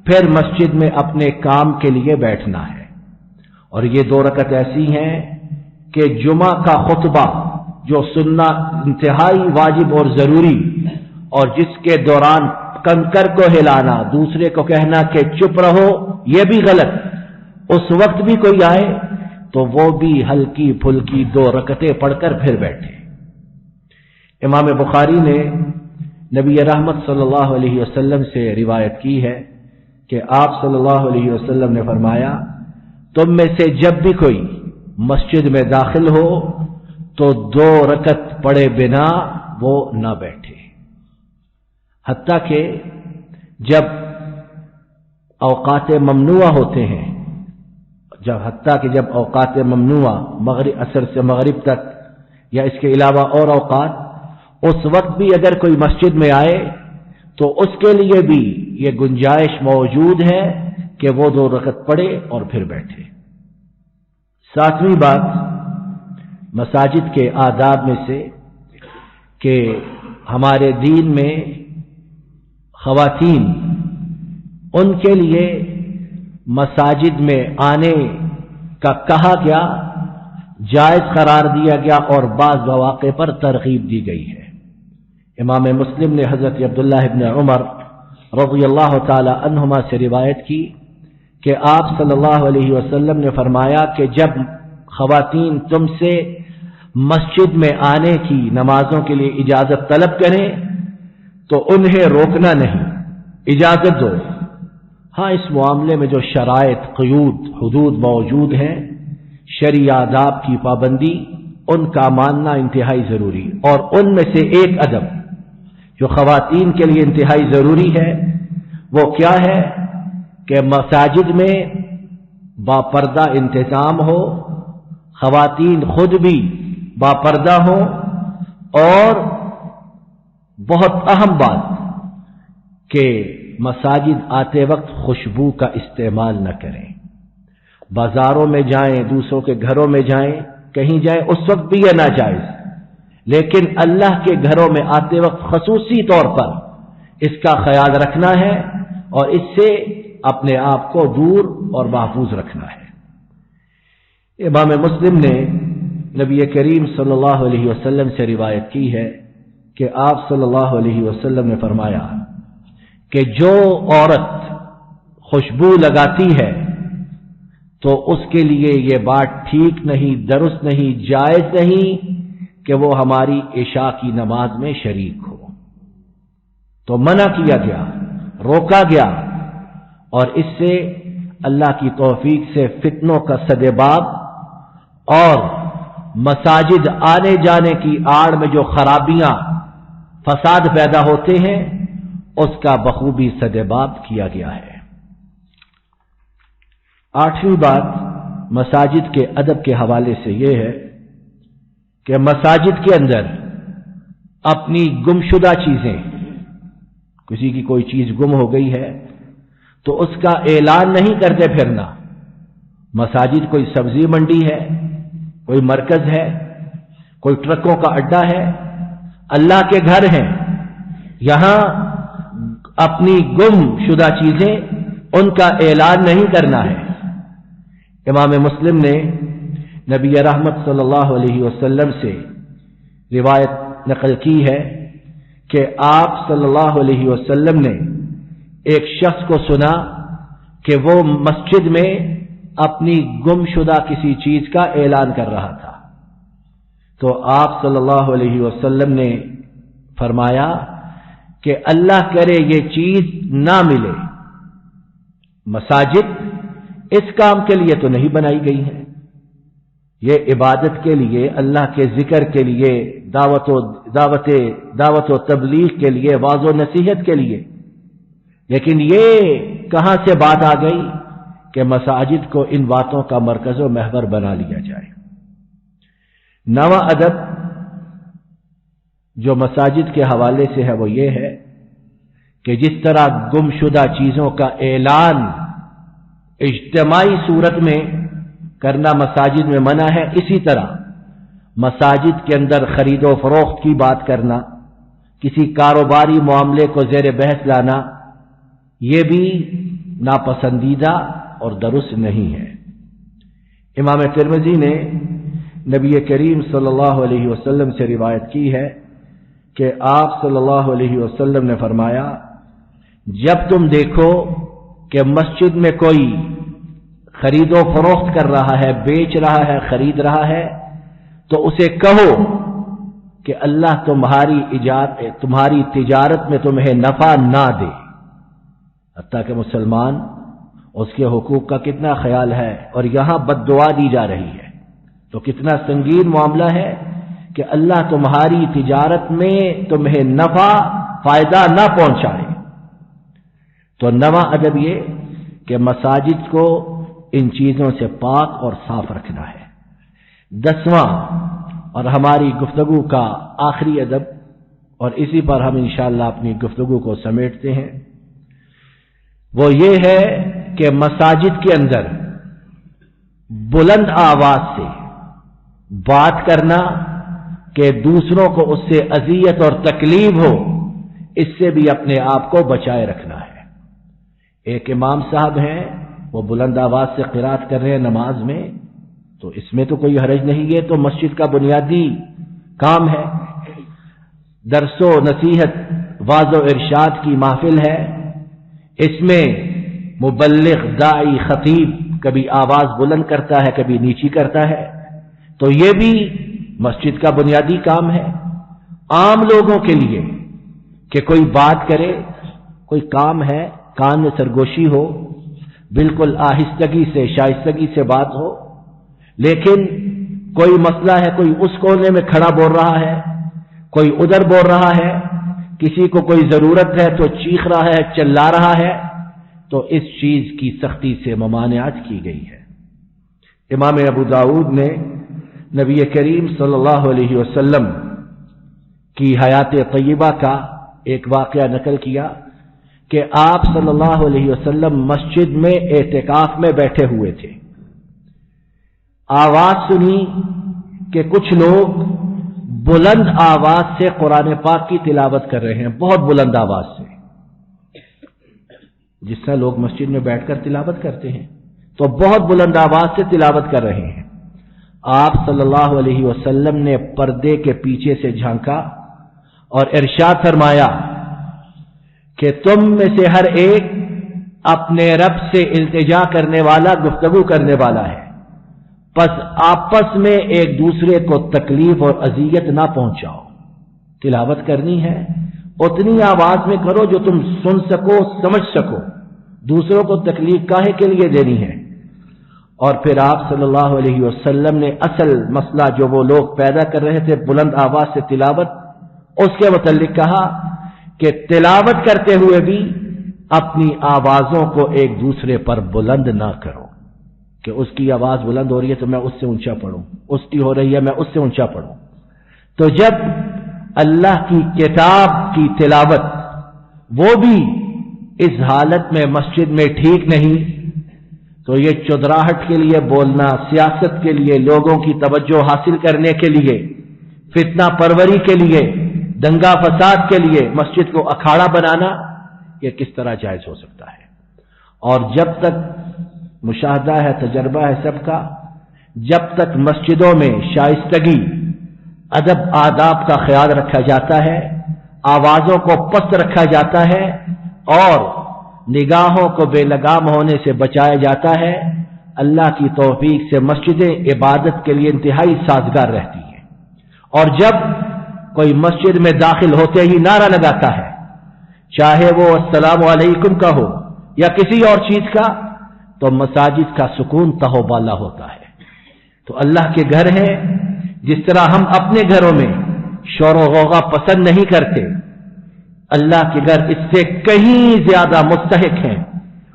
پھر مسجد میں اپنے کام کے لیے بیٹھنا ہے، اور یہ 2 رکعت ایسی ہیں کہ جمعہ کا خطبہ جو سننا انتہائی واجب اور ضروری، اور جس کے دوران کنکر کو ہلانا، دوسرے کو کہنا کہ چپ رہو، یہ بھی غلط، اس وقت بھی کوئی آئے تو وہ بھی ہلکی پھلکی 2 رکعتیں پڑھ کر پھر بیٹھے۔ امام بخاری نے نبی رحمت صلی اللہ علیہ وسلم سے روایت کی ہے کہ آپ صلی اللہ علیہ وسلم نے فرمایا تم میں سے جب بھی کوئی مسجد میں داخل ہو تو 2 رکعت پڑھے بنا وہ نہ بیٹھے، حتیٰ کہ جب اوقات ممنوع ہوتے ہیں، جب اوقات ممنوع مغرب عصر سے مغرب تک یا اس کے علاوہ اور اوقات، اس وقت بھی اگر کوئی مسجد میں آئے تو اس کے لیے بھی یہ گنجائش موجود ہے کہ وہ 2 رکعت پڑھے اور پھر بیٹھے۔ 7ویں بات مساجد کے آداب میں سے کہ ہمارے دین میں خواتین ان کے لیے مساجد میں آنے کا کہا گیا، جائز قرار دیا گیا اور بعض مواقع پر ترغیب دی گئی ہے۔ امام مسلم نے حضرت عبداللہ ابن عمر رضی اللہ تعالی عنہما سے روایت کی کہ آپ صلی اللہ علیہ وسلم نے فرمایا کہ جب خواتین تم سے مسجد میں آنے کی نمازوں کے لیے اجازت طلب کریں تو انہیں روکنا نہیں، اجازت دو۔ ہاں اس معاملے میں جو شرائط، قیود، حدود موجود ہیں، شرعی آداب کی پابندی، ان کا ماننا انتہائی ضروری، اور ان میں سے ایک ادب جو خواتین کے لیے انتہائی ضروری ہے وہ کیا ہے کہ مساجد میں باپردہ انتظام ہو، خواتین خود بھی باپردہ ہوں، اور بہت اہم بات کہ مساجد آتے وقت خوشبو کا استعمال نہ کریں۔ بازاروں میں جائیں، دوسروں کے گھروں میں جائیں، کہیں جائیں، اس وقت بھی یہ ناجائز، لیکن اللہ کے گھروں میں آتے وقت خصوصی طور پر اس کا خیال رکھنا ہے اور اس سے اپنے آپ کو دور اور محفوظ رکھنا ہے۔ امام مسلم نے نبی کریم صلی اللہ علیہ وسلم سے روایت کی ہے کہ آپ صلی اللہ علیہ وسلم نے فرمایا کہ جو عورت خوشبو لگاتی ہے تو اس کے لیے یہ بات ٹھیک نہیں، درست نہیں، جائز نہیں کہ وہ ہماری عشاء کی نماز میں شریک ہو۔ تو منع کیا گیا، روکا گیا، اور اس سے اللہ کی توفیق سے فتنوں کا سدباب اور مساجد آنے جانے کی آڑ میں جو خرابیاں، فساد پیدا ہوتے ہیں، اس کا بخوبی سدباب کیا گیا ہے۔ 8ویں بات مساجد کے ادب کے حوالے سے یہ ہے کہ مساجد کے اندر اپنی گمشدہ چیزیں، کسی کی کوئی چیز گم ہو گئی ہے تو اس کا اعلان نہیں کرتے پھرنا۔ مساجد کوئی سبزی منڈی ہے، کوئی مرکز ہے، کوئی ٹرکوں کا اڈا ہے، اللہ کے گھر ہیں، یہاں اپنی گم شدہ چیزیں ان کا اعلان نہیں کرنا ہے۔ امام مسلم نے نبی رحمت صلی اللہ علیہ وسلم سے روایت نقل کی ہے کہ آپ صلی اللہ علیہ وسلم نے ایک شخص کو سنا کہ وہ مسجد میں اپنی گم شدہ کسی چیز کا اعلان کر رہا تھا، تو آپ صلی اللہ علیہ وسلم نے فرمایا کہ اللہ کرے یہ چیز نہ ملے۔ مساجد اس کام کے لیے تو نہیں بنائی گئی ہے، یہ عبادت کے لیے، اللہ کے ذکر کے لیے، دعوت و تبلیغ کے لیے، واعظ و نصیحت کے لیے، لیکن یہ کہاں سے بات آ گئی کہ مساجد کو ان باتوں کا مرکز و محور بنا لیا جائے۔ نواں ادب جو مساجد کے حوالے سے ہے وہ یہ ہے کہ جس طرح گم شدہ چیزوں کا اعلان اجتماعی صورت میں کرنا مساجد میں منع ہے، اسی طرح مساجد کے اندر خرید و فروخت کی بات کرنا، کسی کاروباری معاملے کو زیر بحث لانا، یہ بھی ناپسندیدہ اور درست نہیں ہے۔ امام ترمذی نے نبی کریم صلی اللہ علیہ وسلم سے روایت کی ہے کہ آپ صلی اللہ علیہ وسلم نے فرمایا، جب تم دیکھو کہ مسجد میں کوئی خرید و فروخت کر رہا ہے، بیچ رہا ہے، خرید رہا ہے، تو اسے کہو کہ اللہ تمہاری تجارت میں تمہیں نفع نہ دے۔ حتیٰ کہ مسلمان اس کے حقوق کا کتنا خیال ہے، اور یہاں بد دعا دی جا رہی ہے، تو کتنا سنگین معاملہ ہے کہ اللہ تمہاری تجارت میں تمہیں نفع فائدہ نہ پہنچائے۔ تو نواں ادب یہ کہ مساجد کو ان چیزوں سے پاک اور صاف رکھنا ہے۔ 10واں اور ہماری گفتگو کا آخری ادب، اور اسی پر ہم انشاءاللہ اپنی گفتگو کو سمیٹتے ہیں، وہ یہ ہے کہ مساجد کے اندر بلند آواز سے بات کرنا کہ دوسروں کو اس سے اذیت اور تکلیف ہو، اس سے بھی اپنے آپ کو بچائے رکھنا ہے۔ ایک امام صاحب ہیں، وہ بلند آواز سے قرات کر رہے ہیں نماز میں، تو اس میں تو کوئی حرج نہیں، یہ تو مسجد کا بنیادی کام ہے۔ درس و نصیحت، واعظ و ارشاد کی محفل ہے، اس میں مبلغ، داعی، خطیب کبھی آواز بلند کرتا ہے، کبھی نیچی کرتا ہے، تو یہ بھی مسجد کا بنیادی کام ہے۔ عام لوگوں کے لیے کہ کوئی بات کرے، کوئی کام ہے، کان میں سرگوشی ہو، بالکل آہستگی سے، شائستگی سے بات ہو، لیکن کوئی مسئلہ ہے، کوئی اس کونے میں کھڑا بول رہا ہے، کوئی ادھر بول رہا ہے، کسی کو کوئی ضرورت ہے تو چیخ رہا ہے، چلا رہا ہے، تو اس چیز کی سختی سے ممانعت کی گئی ہے۔ امام ابو داؤد نے نبی کریم صلی اللہ علیہ وسلم کی حیات طیبہ کا ایک واقعہ نقل کیا کہ آپ صلی اللہ علیہ وسلم مسجد میں اعتکاف میں بیٹھے ہوئے تھے، آواز سنی کہ کچھ لوگ بلند آواز سے قرآن پاک کی تلاوت کر رہے ہیں، بہت بلند آواز سے، جس طرح لوگ مسجد میں بیٹھ کر تلاوت کرتے ہیں، تو بہت بلند آواز سے تلاوت کر رہے ہیں۔ آپ صلی اللہ علیہ وسلم نے پردے کے پیچھے سے جھانکا اور ارشاد فرمایا کہ تم میں سے ہر ایک اپنے رب سے التجا کرنے والا، گفتگو کرنے والا ہے، پس آپس میں ایک دوسرے کو تکلیف اور اذیت نہ پہنچاؤ۔ تلاوت کرنی ہے اتنی آواز میں کرو جو تم سن سکو، سمجھ سکو، دوسروں کو تکلیف کاہے کے لیے دینی ہے۔ اور پھر آپ صلی اللہ علیہ وسلم نے اصل مسئلہ جو وہ لوگ پیدا کر رہے تھے بلند آواز سے تلاوت، اس کے متعلق کہا کہ تلاوت کرتے ہوئے بھی اپنی آوازوں کو ایک دوسرے پر بلند نہ کرو، کہ اس کی آواز بلند ہو رہی ہے تو میں اس سے اونچا پڑھوں، اس کی ہو رہی ہے میں اس سے اونچا پڑھوں۔ تو جب اللہ کی کتاب کی تلاوت وہ بھی اس حالت میں مسجد میں ٹھیک نہیں تو یہ چودراہٹ کے لیے بولنا، سیاست کے لیے، لوگوں کی توجہ حاصل کرنے کے لیے، فتنہ پروری کے لیے، دنگا فساد کے لیے مسجد کو اکھاڑا بنانا، یہ کس طرح جائز ہو سکتا ہے؟ اور جب تک مشاہدہ ہے، تجربہ ہے سب کا، جب تک مسجدوں میں شائستگی، ادب آداب کا خیال رکھا جاتا ہے، آوازوں کو پست رکھا جاتا ہے اور نگاہوں کو بے لگام ہونے سے بچایا جاتا ہے، اللہ کی توفیق سے مسجدیں عبادت کے لیے انتہائی سازگار رہتی ہیں۔ اور جب کوئی مسجد میں داخل ہوتے ہی نعرہ لگاتا ہے، چاہے وہ السلام علیکم کا ہو یا کسی اور چیز کا، تو مساجد کا سکون تہو بالا ہوتا ہے۔ تو اللہ کے گھر ہے، جس طرح ہم اپنے گھروں میں شور و غوغا پسند نہیں کرتے، اللہ کے گھر اس سے کہیں زیادہ مستحق ہیں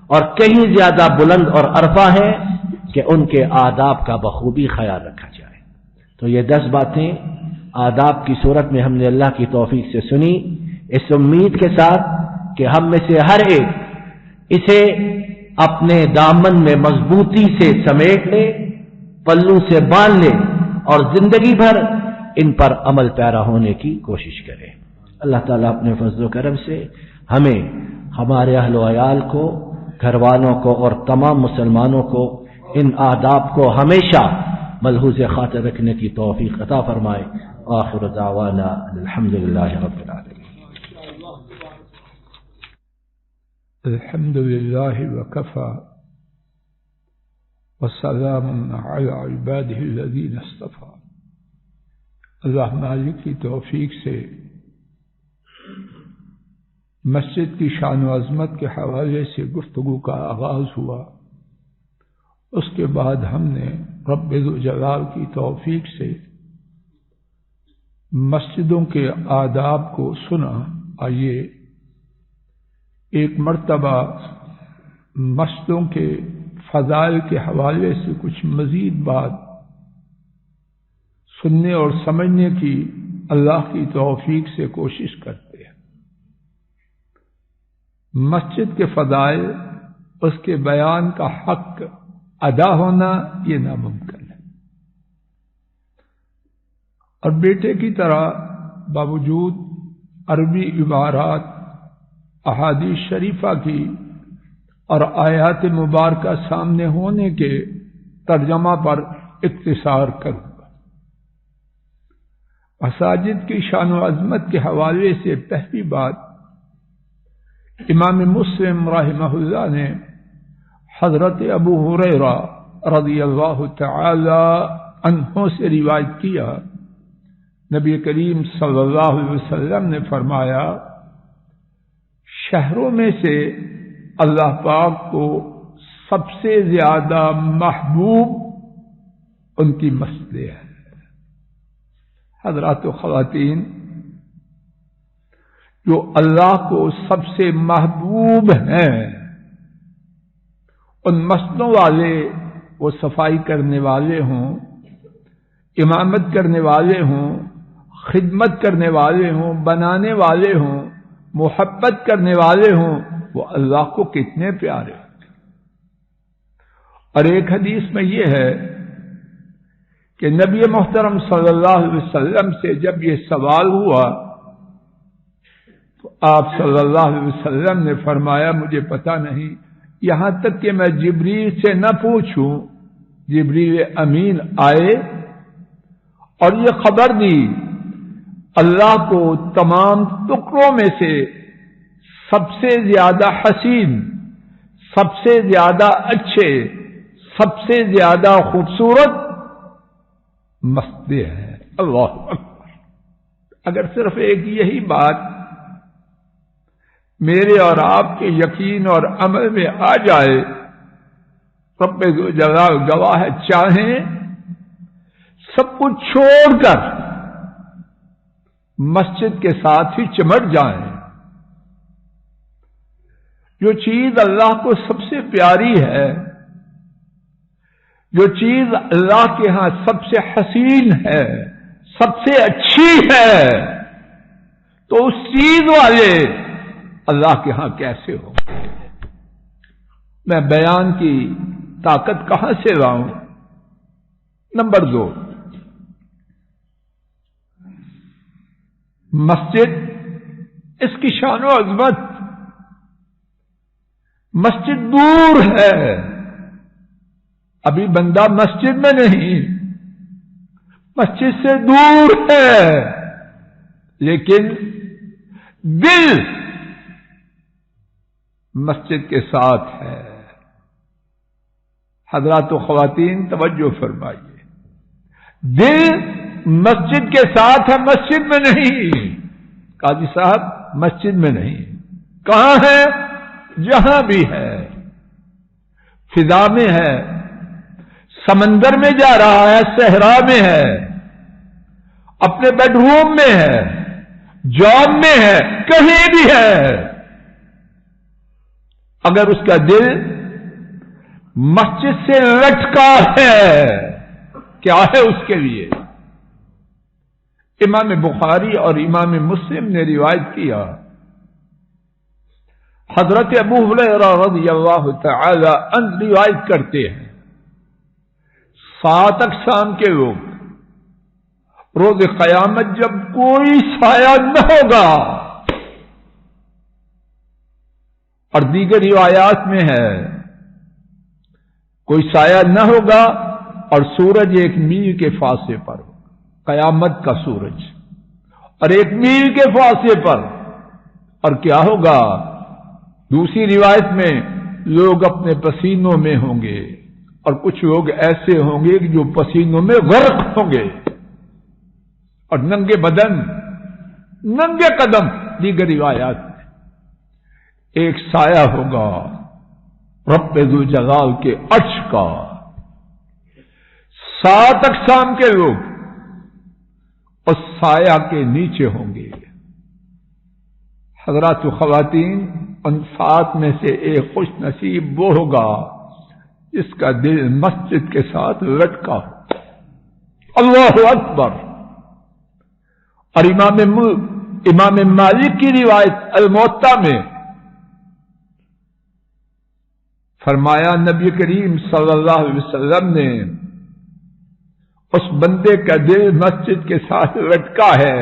اور کہیں زیادہ بلند اور عرفہ ہے کہ ان کے آداب کا بخوبی خیال رکھا جائے۔ تو یہ 10 باتیں آداب کی صورت میں ہم نے اللہ کی توفیق سے سنی، اس امید کے ساتھ کہ ہم میں سے ہر ایک اسے اپنے دامن میں مضبوطی سے سمیٹ لے، پلوں سے باندھ لے اور زندگی بھر ان پر عمل پیرا ہونے کی کوشش کرے۔ اللہ تعالیٰ اپنے فضل و کرم سے ہمیں، ہمارے اہل و عیال کو، گھر والوں کو اور تمام مسلمانوں کو ان آداب کو ہمیشہ ملحوظ خاطر رکھنے کی توفیق عطا فرمائے۔ آخر دعوانا الحمدللہ رب العالمین۔ الحمدللہ وکفى وسلام علی عبادہ الذین اصطفى۔ اللہ مالک کی توفیق سے مسجد کی شان و عظمت کے حوالے سے گفتگو کا آغاز ہوا۔ اس کے بعد ہم نے رب ذوالجلال کی توفیق سے مسجدوں کے آداب کو سنا۔ آئیے ایک مرتبہ مسجدوں کے فضائل کے حوالے سے کچھ مزید بات سننے اور سمجھنے کی اللہ کی توفیق سے کوشش کرتے ہیں۔ مسجد کے فضائل، اس کے بیان کا حق ادا ہونا یہ ناممکن ہے، اور بیٹے کی طرح باوجود عربی عبارات، احادیث شریفہ کی اور آیات مبارکہ سامنے ہونے کے ترجمہ پر اختصار کروں گا۔ مساجد کی شان و عظمت کے حوالے سے پہلی بات، امام مسلم رحمہ اللہ نے حضرت ابو ہریرہ رضی اللہ تعالی عنہ سے روایت کیا، نبی کریم صلی اللہ علیہ وسلم نے فرمایا، شہروں میں سے اللہ پاک کو سب سے زیادہ محبوب ان کی مسجدیں ہیں۔ حضرات و خواتین، جو اللہ کو سب سے محبوب ہیں، ان مسجدوں والے، وہ صفائی کرنے والے ہوں، امامت کرنے والے ہوں، خدمت کرنے والے ہوں، بنانے والے ہوں، محبت کرنے والے ہوں، وہ اللہ کو کتنے پیارے ہیں۔ اور ایک حدیث میں یہ ہے کہ نبی محترم صلی اللہ علیہ وسلم سے جب یہ سوال ہوا تو آپ صلی اللہ علیہ وسلم نے فرمایا، مجھے پتہ نہیں، یہاں تک کہ میں جبریل سے نہ پوچھوں، جبریل امین آئے اور یہ خبر دی، اللہ کو تمام ٹکڑوں میں سے سب سے زیادہ حسین، سب سے زیادہ اچھے، سب سے زیادہ خوبصورت مسجد ہے۔ اللہ اکبر! اگر صرف ایک یہی بات میرے اور آپ کے یقین اور عمل میں آ جائے، رب ذوالجلال گواہ ہے، چاہیں سب کچھ چھوڑ کر مسجد کے ساتھ ہی چمٹ جائیں۔ جو چیز اللہ کو سب سے پیاری ہے، جو چیز اللہ کے ہاں سب سے حسین ہے، سب سے اچھی ہے، تو اس چیز والے اللہ کے ہاں کیسے ہوں گے؟ میں بیان کی طاقت کہاں سے لاؤں؟ نمبر 2، مسجد، اس کی شان و عظمت۔ مسجد دور ہے، ابھی بندہ مسجد میں نہیں، مسجد سے دور ہے، لیکن دل مسجد کے ساتھ ہے۔ حضرات و خواتین توجہ فرمائیے، دل مسجد کے ساتھ ہے، مسجد میں نہیں۔ قاضی صاحب مسجد میں نہیں، کہاں ہے؟ جہاں بھی ہے، فضا میں ہے، سمندر میں جا رہا ہے، صحرا میں ہے، اپنے بیڈ روم میں ہے، جاب میں ہے، کہیں بھی ہے، اگر اس کا دل مسجد سے لٹکا ہے، کیا ہے اس کے لیے؟ امام بخاری اور امام مسلم نے روایت کیا، حضرت ابو ہریرہ رضی اللہ تعالی عنہ روایت کرتے ہیں، 7 اقسام کے لوگ روز قیامت جب کوئی سایہ نہ ہوگا، اور دیگر روایات میں ہے کوئی سایہ نہ ہوگا اور سورج 1 میل کے فاصلے پر ہوگا، قیامت کا سورج، اور 1 میل کے فاصلے پر، اور کیا ہوگا؟ دوسری روایت میں لوگ اپنے پسینوں میں ہوں گے، اور کچھ لوگ ایسے ہوں گے کہ جو پسینوں میں غرق ہوں گے، اور ننگے بدن، ننگے قدم۔ دیگر روایات میں ایک سایہ ہوگا رب ذو جلال کے عرش کا، 7 اقسام کے لوگ اس سایہ کے نیچے ہوں گے۔ حضرات و خواتین، ان 7 میں سے ایک خوش نصیب وہ ہوگا جس کا دل مسجد کے ساتھ لٹکا ہو۔ اللہ اکبر۔ اور امام مالک کی روایت الموطا میں فرمایا، نبی کریم صلی اللہ علیہ وسلم نے اس بندے کا دل مسجد کے ساتھ لٹکا ہے،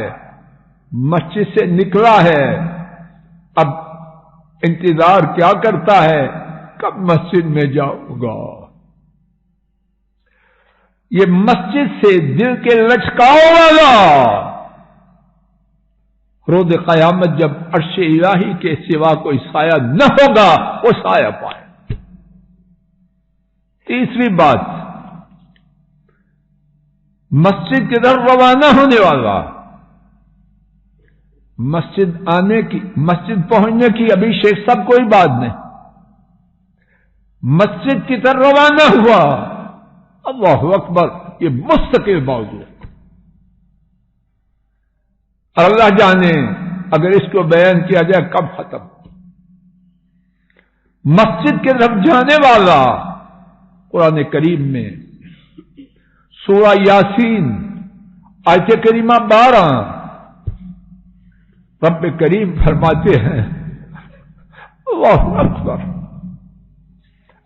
مسجد سے نکلا ہے، اب انتظار کیا کرتا ہے؟ کب مسجد میں جاؤں گا؟ یہ مسجد سے دل کے لٹکاؤ والا روز قیامت جب عرش الہی کے سوا کوئی سایہ نہ ہوگا، وہ سایہ پائے۔ تیسری بات، مسجد کی طرف روانہ ہونے والا، مسجد آنے کی، مسجد پہنچنے کی ابھی شیخ صاحب کوئی بات نہیں، مسجد کی طرف روانہ ہوا، اللہ اکبر، یہ مستقل موضوع، اور اللہ جانے اگر اس کو بیان کیا جائے کب ختم۔ مسجد کی طرف جانے والا قرآن کریم میں سورہ یاسین آیت کریمہ 12 رب کریم فرماتے ہیں، اللہ اکبر،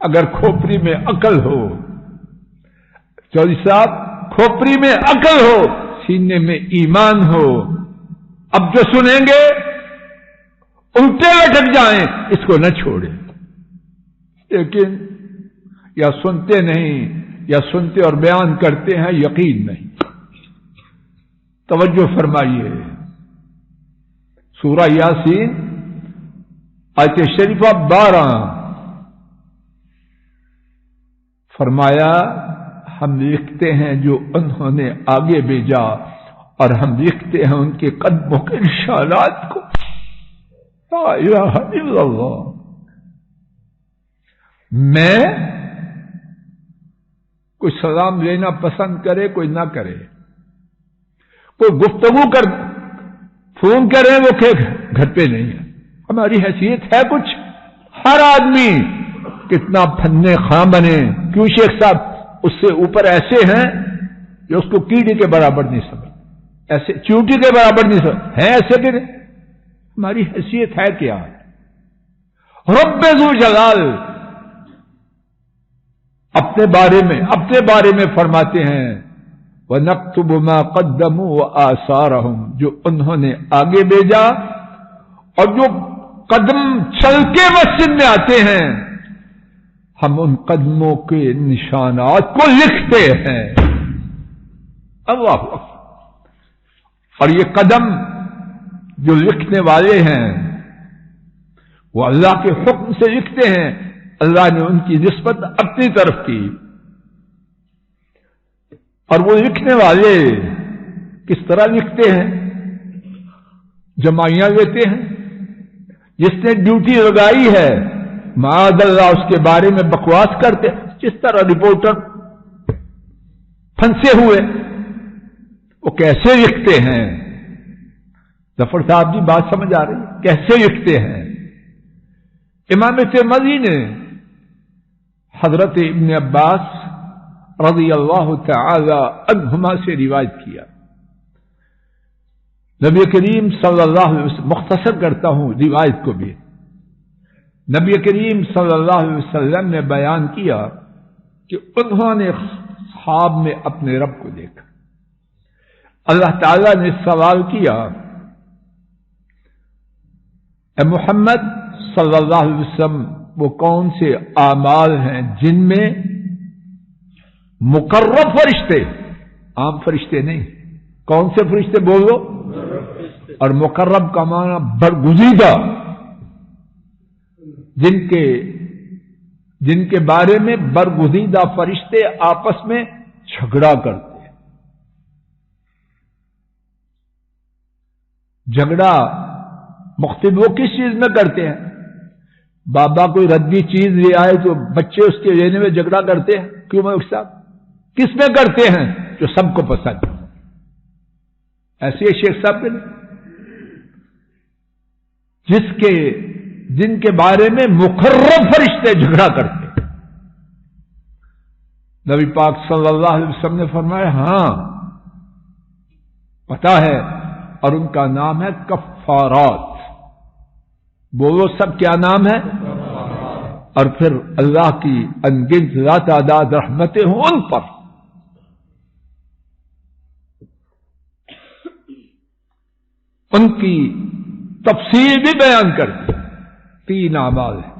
اگر کھوپڑی میں عقل ہو، چودھری صاحب کھوپڑی میں عقل ہو، سینے میں ایمان ہو، اب جو سنیں گے الٹے لٹک جائیں، اس کو نہ چھوڑیں، لیکن یا سنتے نہیں، یا سنتے اور بیان کرتے ہیں، یقین نہیں۔ توجہ فرمائیے، سورہ یاسین آیت شریفہ 12 فرمایا، ہم لکھتے ہیں جو انہوں نے آگے بھیجا، اور ہم لکھتے ہیں ان کے قدموں کے اشارات کو۔ لا الہ الا اللہ۔ میں کوئی سلام لینا پسند کرے، کوئی نہ کرے، کوئی گفتگو کر فون کرے، وہ کہ گھر پہ نہیں ہے، ہماری حیثیت ہے کچھ؟ ہر آدمی کتنا فنے خاں بنے، کیوں شیخ صاحب اس سے اوپر ایسے ہیں جو اس کو کیڑے کے برابر نہیں سمجھ، ایسے چیونٹی کے برابر نہیں سمجھ، ہیں ایسے کہ ہماری حیثیت ہے کیا؟ رب ذو جلال اپنے بارے میں فرماتے ہیں وَنَكْتُبُ مَا قَدَّمُوا وَآثَارَهُمْ، جو انہوں نے آگے بھیجا اور جو قدم چل کے مسجد میں آتے ہیں ہم ان قدموں کے نشانات کو لکھتے ہیں۔ اللہ اکبر۔ اور یہ قدم جو لکھنے والے ہیں وہ اللہ کے حکم سے لکھتے ہیں، اللہ نے ان کی نسبت اپنی طرف کی، اور وہ لکھنے والے کس طرح لکھتے ہیں؟ جمائیاں لیتے ہیں۔ جس نے ڈیوٹی لگائی ہے معاذ اللہ اس کے بارے میں بکواس کرتے، جس طرح رپورٹر پھنسے ہوئے وہ کیسے لکھتے ہیں؟ ظفر صاحب جی بات سمجھ آ رہی ہے؟ کیسے لکھتے ہیں؟ امام ترمذی نے حضرت ابن عباس رضی اللہ تعالی عنہما سے روایت کیا، نبی کریم صلی اللہ علیہ وسلم، مختصر کرتا ہوں روایت کو بھی، نبی کریم صلی اللہ علیہ وسلم نے بیان کیا کہ انہوں نے خواب میں اپنے رب کو دیکھا۔ اللہ تعالی نے سوال کیا، اے محمد صلی اللہ علیہ وسلم وہ کون سے اعمال ہیں جن میں مقرب فرشتے، عام فرشتے نہیں، کون سے فرشتے بولو، اور مقرب کا معنی برگزیدہ، جن کے بارے میں برگزیدہ فرشتے آپس میں جھگڑا کرتے ہیں۔ جھگڑا مختلف وہ کس چیز میں کرتے ہیں؟ بابا کوئی ردی چیز لے آئے تو بچے اس کے لینے میں جھگڑا کرتے ہیں، کیوں ملک صاحب؟ کس میں کرتے ہیں؟ جو سب کو پسند، ایسے ہی شیخ صاحب نے جن کے بارے میں مقرب فرشتے جھگڑا کرتے، نبی پاک صلی اللہ علیہ وسلم نے فرمایا ہاں پتا ہے، اور ان کا نام ہے کفارات۔ بولو سب کیا نام ہے؟ اور پھر اللہ کی انگنت لا تعداد رحمتیں ہوں ان پر۔ ان کی تفصیل بھی بیان کرتی، 3 اعمال ہیں۔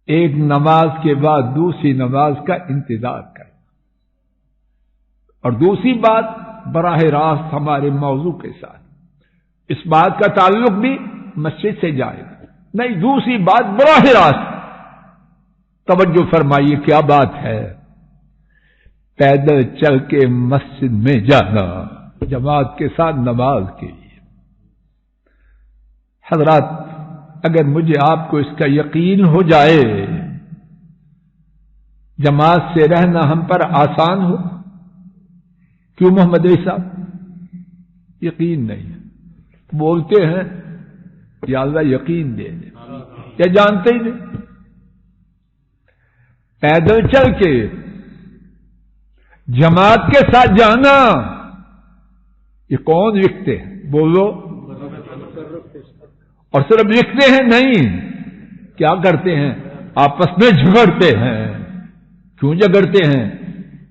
ایک نماز کے بعد دوسری نماز کا انتظار کرنا، اور دوسری بات براہ راست ہمارے موضوع کے ساتھ، اس بات کا تعلق بھی مسجد سے جائے گا نہیں، دوسری بات براہ راست توجہ فرمائیے کیا بات ہے؟ پیدل چل کے مسجد میں جانا جماعت کے ساتھ نماز کے لیے۔ حضرات اگر مجھے آپ کو اس کا یقین ہو جائے جماعت سے رہنا ہم پر آسان ہو، کیوں محمد علی صاحب؟ یقین نہیں ہے، بولتے ہیں یا اللہ یقین دے دے، یا جانتے ہی نہیں۔ پیدل چل کے جماعت کے ساتھ جانا یہ کون لکھتے ہیں؟ بولو۔ اور صرف لکھتے ہیں نہیں، کیا کرتے ہیں؟ آپس میں جھگڑتے ہیں۔ کیوں جھگڑتے ہیں؟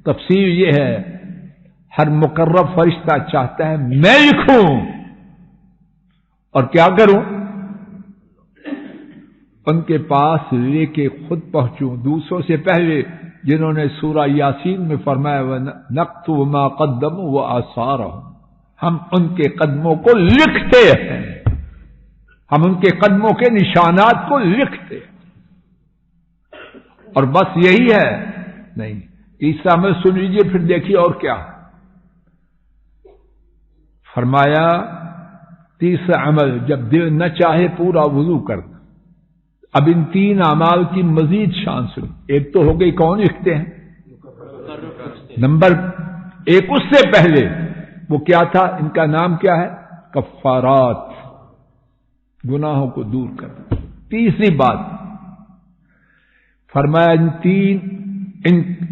تفصیل یہ ہے، ہر مقرب فرشتہ چاہتا ہے میں لکھوں، اور کیا کروں؟ ان کے پاس لے کے خود پہنچوں، دوسروں سے پہلے، جنہوں نے سورہ یاسین میں فرمایا وَنَكْتُبُ مَا قَدَّمُوا وَآثَارَهُمْ، ہم ان کے قدموں کو لکھتے ہیں، ہم ان کے قدموں کے نشانات کو لکھتے ہیں۔ اور بس یہی ہے؟ نہیں، عیسیٰ میں سن لیجیے پھر دیکھیے اور کیا فرمایا۔ تیسرا عمل، جب دل نہ چاہے پورا وضو کرنا۔ اب ان 3 اعمال کی مزید شان سنی۔ ایک تو ہو گئی کون لکھتے ہیں، نمبر 1 اس سے پہلے وہ کیا تھا؟ ان کا نام کیا ہے؟ کفارات، گناہوں کو دور کرنا۔ تیسری بات فرمایا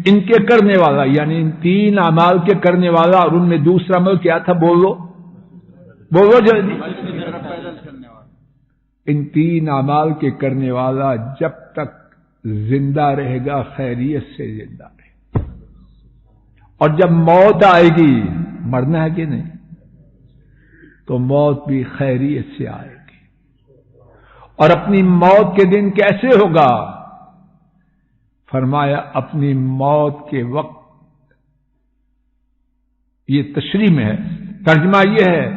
ان کے کرنے والا، یعنی ان 3 اعمال کے کرنے والا، اور ان میں دوسرا عمل کیا تھا؟ بولو، وہ جو ان تین اعمال کے کرنے والا جب تک زندہ رہے گا خیریت سے زندہ رہے گا، اور جب موت آئے گی، مرنا ہے کہ نہیں، تو موت بھی خیریت سے آئے گی۔ اور اپنی موت کے دن کیسے ہوگا؟ فرمایا اپنی موت کے وقت، یہ تشریح میں ہے، ترجمہ یہ ہے،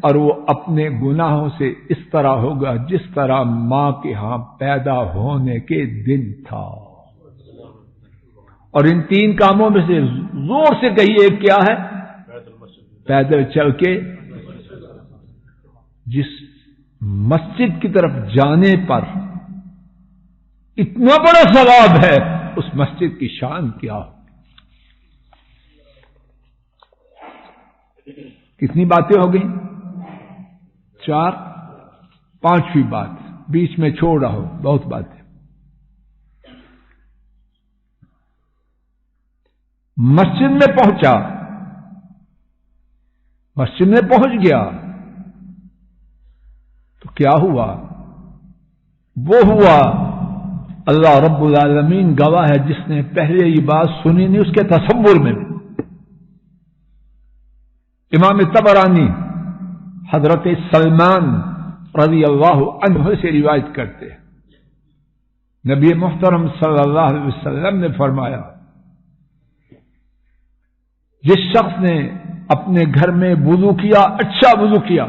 اور وہ اپنے گناہوں سے اس طرح ہوگا جس طرح ماں کے ہاں پیدا ہونے کے دن تھا۔ اور ان تین کاموں میں سے زور سے کہیے ایک کیا ہے؟ پیدل چل کے جس مسجد کی طرف جانے پر اتنا بڑا ثواب ہے، اس مسجد کی شان کیا ہو۔ کتنی باتیں ہو گئیں؟ 4، 5ویں بات بیچ میں چھوڑ رہا ہو، بہت باتیں۔ مسجد میں پہنچا، مسجد میں پہنچ گیا تو کیا ہوا؟ وہ ہوا، اللہ رب العالمین گواہ ہے، جس نے پہلے یہ بات سنی نہیں اس کے تصور میں بھی۔ امام طبرانی حضرت سلمان رضی اللہ عنہ سے روایت کرتے ہیں، نبی محترم صلی اللہ علیہ وسلم نے فرمایا، جس شخص نے اپنے گھر میں وضو کیا، اچھا وضو کیا،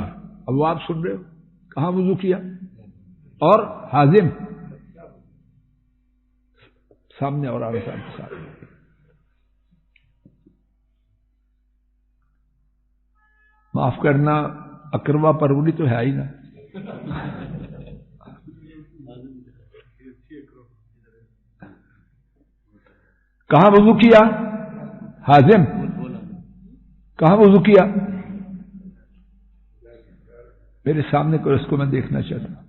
اب وہ آپ سن رہے ہو کہاں وضو کیا، اور حازم سامنے اور آگے ساتھ معاف کرنا، اکروا پرولی تو ہے ہی نا۔ کہاں وضو کیا؟ حازم کہاں وضو کیا؟ میرے سامنے کوئی، اس کو میں دیکھنا چاہتا ہوں۔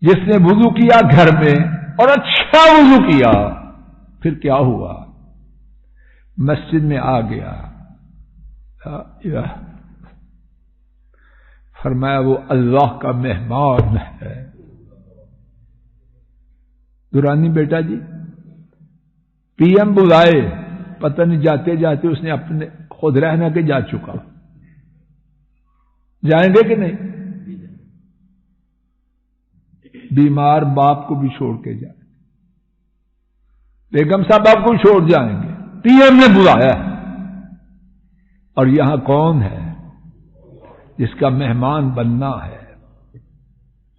جس نے وضو کیا گھر میں اور اچھا وضو کیا، پھر کیا ہوا؟ مسجد میں آ گیا، فرمایا وہ اللہ کا مہمان ہے۔ دورانی بیٹا جی پی ایم بلائے، پتہ نہیں جاتے جاتے اس نے اپنے خود رہنا کے جا چکا، جائیں گے کہ نہیں؟ بیمار باپ کو بھی چھوڑ کے جائیں گے، بیگم صاحب آپ کو چھوڑ جائیں گے، پی ایم نے بلایا، اور یہاں کون ہے جس کا مہمان بننا ہے؟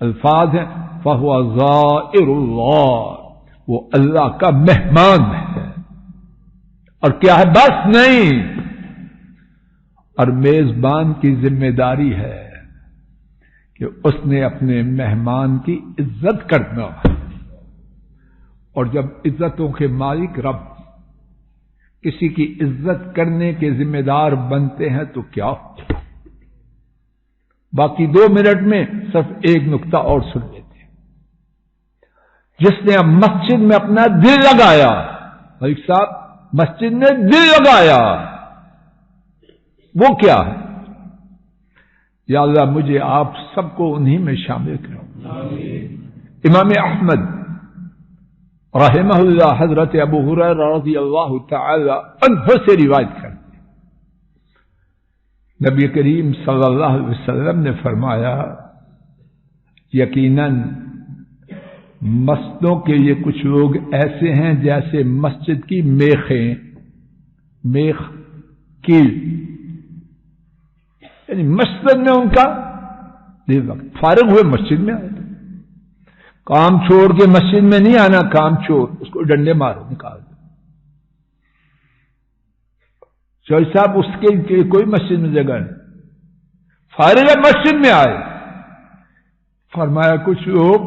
الفاظ ہیں فَهُوَ زَائِرُ اللَّهِ، وہ اللہ کا مہمان ہے، اور کیا ہے؟ بس نہیں، اور میزبان کی ذمہ داری ہے کہ اس نے اپنے مہمان کی عزت کرنا ہے، اور جب عزتوں کے مالک رب کسی کی عزت کرنے کے ذمہ دار بنتے ہیں تو کیا ہو؟ باقی 2 منٹ میں صرف ایک نقطہ اور سن لیتے ہیں۔ جس نے اب مسجد میں اپنا دل لگایا، ملک صاحب مسجد میں دل لگایا، وہ کیا ہے؟ یا اللہ مجھے آپ سب کو انہی میں شامل کرو۔ امام احمد رحمہ اللہ حضرت ابو ہریرہ رضی اللہ تعالی عنہ سے روایت کرتے، نبی کریم صلی اللہ علیہ وسلم نے فرمایا، یقیناً مسجدوں کے لیے کچھ لوگ ایسے ہیں جیسے مسجد کی میخیں، میخ کیل، یعنی مسجد میں ان کا دل وقت فارغ ہوئے مسجد میں آئے، کام چھوڑ کے مسجد میں نہیں آنا، کام چھوڑ اس کو ڈنڈے مارو، نکال دو۔ چوہدری صاحب اس کے لیے کوئی مسجد میں جگہ نہیں، فارغ مسجد میں آئے۔ فرمایا کچھ لوگ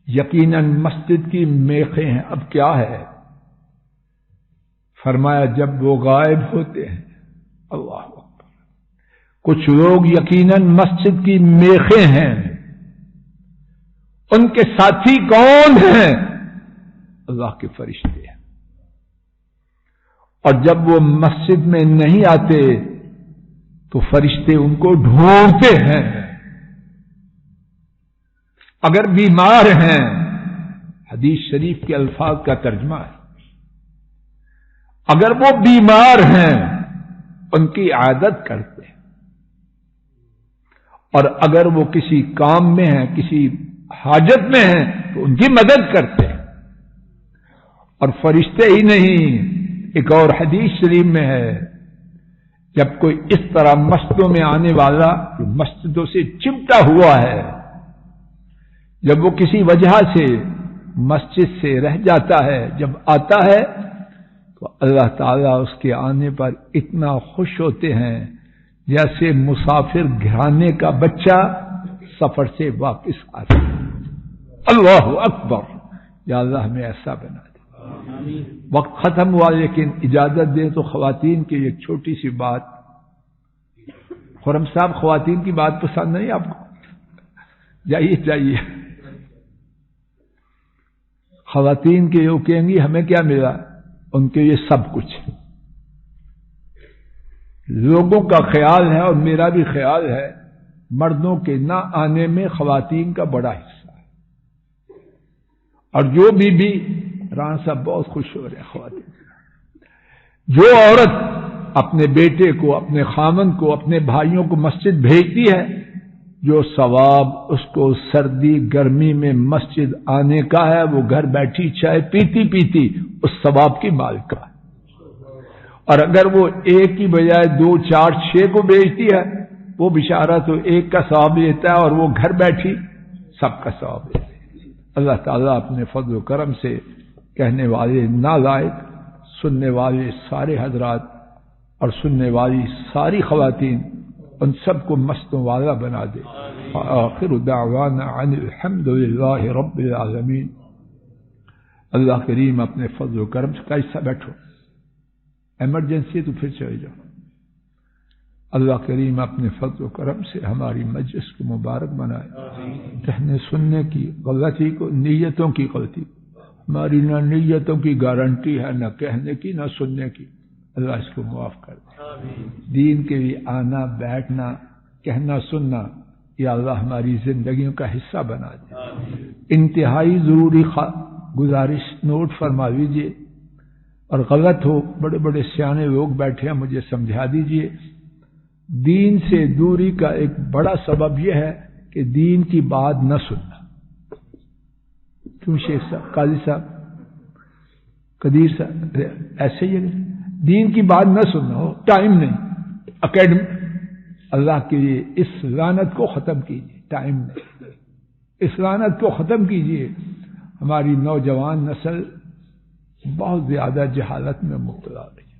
یقیناً مسجد کی میخیں ہیں، اب کیا ہے؟ فرمایا جب وہ غائب ہوتے ہیں، اللہ اکبر، کچھ لوگ یقیناً مسجد کی میخیں ہیں، ان کے ساتھی کون ہیں؟ اللہ کے فرشتے ہیں، اور جب وہ مسجد میں نہیں آتے تو فرشتے ان کو ڈھونڈتے ہیں. اگر بیمار ہیں، حدیث شریف کے الفاظ کا ترجمہ ہے، اگر وہ بیمار ہیں ان کی عادت کرتے ہیں، اور اگر وہ کسی کام میں ہیں، کسی حاجت میں ہیں تو ان کی مدد کرتے ہیں. اور فرشتے ہی نہیں، ایک اور حدیث شریف میں ہے، جب کوئی اس طرح مسجدوں میں آنے والا جو مسجدوں سے چمٹا ہوا ہے، جب وہ کسی وجہ سے مسجد سے رہ جاتا ہے، جب آتا ہے تو اللہ تعالیٰ اس کے آنے پر اتنا خوش ہوتے ہیں جیسے مسافر گھرانے کا بچہ سفر سے واپس آتا ہے. اللہ اکبر. یا اللہ ہمیں ایسا بنا دے. وقت ختم ہوا، لیکن اجازت دیں تو خواتین کی ایک چھوٹی سی بات. خرم صاحب، خواتین کی بات پسند نہیں آپ کو؟ جائیے جائیے. خواتین کے یہ کہیں گی ہمیں کیا ملا، ان کے یہ سب کچھ. لوگوں کا خیال ہے اور میرا بھی خیال ہے، مردوں کے نہ آنے میں خواتین کا بڑا حصہ ہے. اور جو بھی رانا صاحب بہت خوش ہو رہے ہیں خواتین. جو عورت اپنے بیٹے کو، اپنے خامن کو، اپنے بھائیوں کو مسجد بھیجتی ہے، جو ثواب اس کو سردی گرمی میں مسجد آنے کا ہے، وہ گھر بیٹھی چائے پیتی پیتی اس ثواب کی مالکہ ہے. اور اگر وہ ایک کی بجائے 2 4 6 کو بھیجتی ہے، وہ بیچارہ تو ایک کا ثواب لیتا ہے اور وہ گھر بیٹھی سب کا ثواب لیتا ہے. اللہ تعالیٰ اپنے فضل و کرم سے کہنے والے نالائق، سننے والے سارے حضرات اور سننے والی ساری خواتین، ان سب کو مستوں والا بنا دے. آخر دعوانا عن الحمد للہ رب العالمین. اللہ کریم اپنے فضل و کرم سے. کیسا بیٹھو، ایمرجنسی تو پھر چلے جاؤ. اللہ کریم اپنے فضل و کرم سے ہماری مجلس کو مبارک بنائے. کہنے سننے کی غلطی کو، نیتوں کی غلطی، ہماری نہ نیتوں کی گارنٹی ہے، نہ کہنے کی نہ سننے کی. اللہ اس کو معاف کر دے. دین کے لیے آنا بیٹھنا کہنا سننا یا اللہ ہماری زندگیوں کا حصہ بنا دے. انتہائی ضروری گزارش نوٹ فرما لیجیے، اور غلط ہو، بڑے بڑے سیانے لوگ بیٹھے ہیں، مجھے سمجھا دیجیے. دین سے دوری کا ایک بڑا سبب یہ ہے کہ دین کی بات نہ سننا. کیوں شیخ صاحب، قاضی صاحب، قدیر صاحب، ایسے ہی دین کی بات نہ سننا ہو، ٹائم نہیں. اکیڈمی اللہ کے لیے اس لعنت کو ختم کیجیے. ٹائم نہیں، اس لعنت کو ختم کیجیے. ہماری نوجوان نسل بہت زیادہ جہالت میں مبتلا رہی ہے،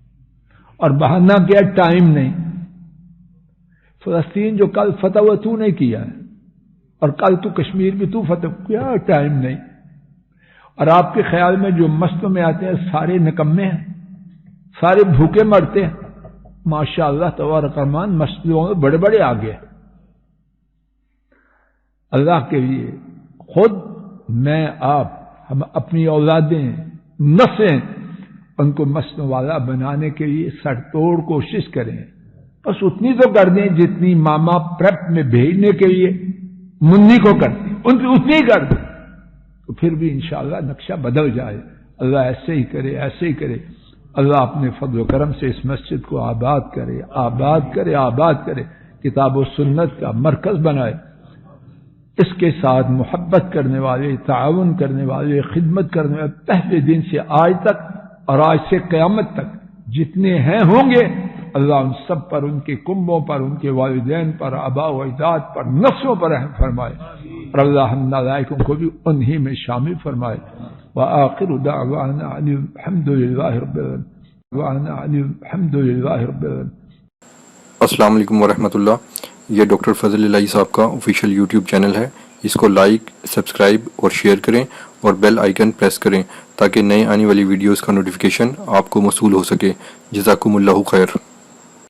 اور بہانہ کیا، ٹائم نہیں. فلسطین جو کل فتح ہوا تو نہیں کیا ہے، اور کل تو کشمیر بھی تو فتح کیا، ٹائم نہیں. اور آپ کے خیال میں جو مسجدوں میں آتے ہیں سارے نکمے ہیں، سارے بھوکے مرتے ہیں؟ ماشاء اللہ تبارک الرحمن، مسجدوں میں بڑے بڑے آگے. اللہ کے لیے خود میں، آپ، ہم اپنی اولادیں، نسلیں، ان کو مسجدوں والا بنانے کے لیے سر توڑ کوشش کریں. بس اتنی تو کر دیں جتنی ماما پریپ میں بھیجنے کے لیے منی کو کرتے، ان کی اتنی ہی کر دیں، تو پھر بھی انشاءاللہ نقشہ بدل جائے. اللہ ایسے ہی کرے، ایسے ہی کرے. اللہ اپنے فضل و کرم سے اس مسجد کو آباد کرے، آباد کرے، آباد کرے. کتاب و سنت کا مرکز بنائے. اس کے ساتھ محبت کرنے والے، تعاون کرنے والے، خدمت کرنے والے پہلے دن سے آج تک اور آج سے قیامت تک جتنے ہیں ہوں گے، اللہ ان سب پر، ان کے کنبوں پر، ان کے والدین پر، آباء و اجداد پر، نسلوں پر رحم فرمائے. اور اللہ ہم نالائقوں کو بھی انہی میں شامل فرمائے. وآخر دعوانا ان الحمد للہ رب العالمین. السلام علیکم ورحمۃ اللہ. یہ ڈاکٹر فضل الہی صاحب کا آفیشیل یوٹیوب چینل ہے. اس کو لائک، سبسکرائب اور شیئر کریں، اور بیل آئیکن پریس کریں تاکہ نئے آنے والی ویڈیوز کا نوٹیفیکیشن آپ کو موصول ہو سکے. جزاکم اللہ خیر.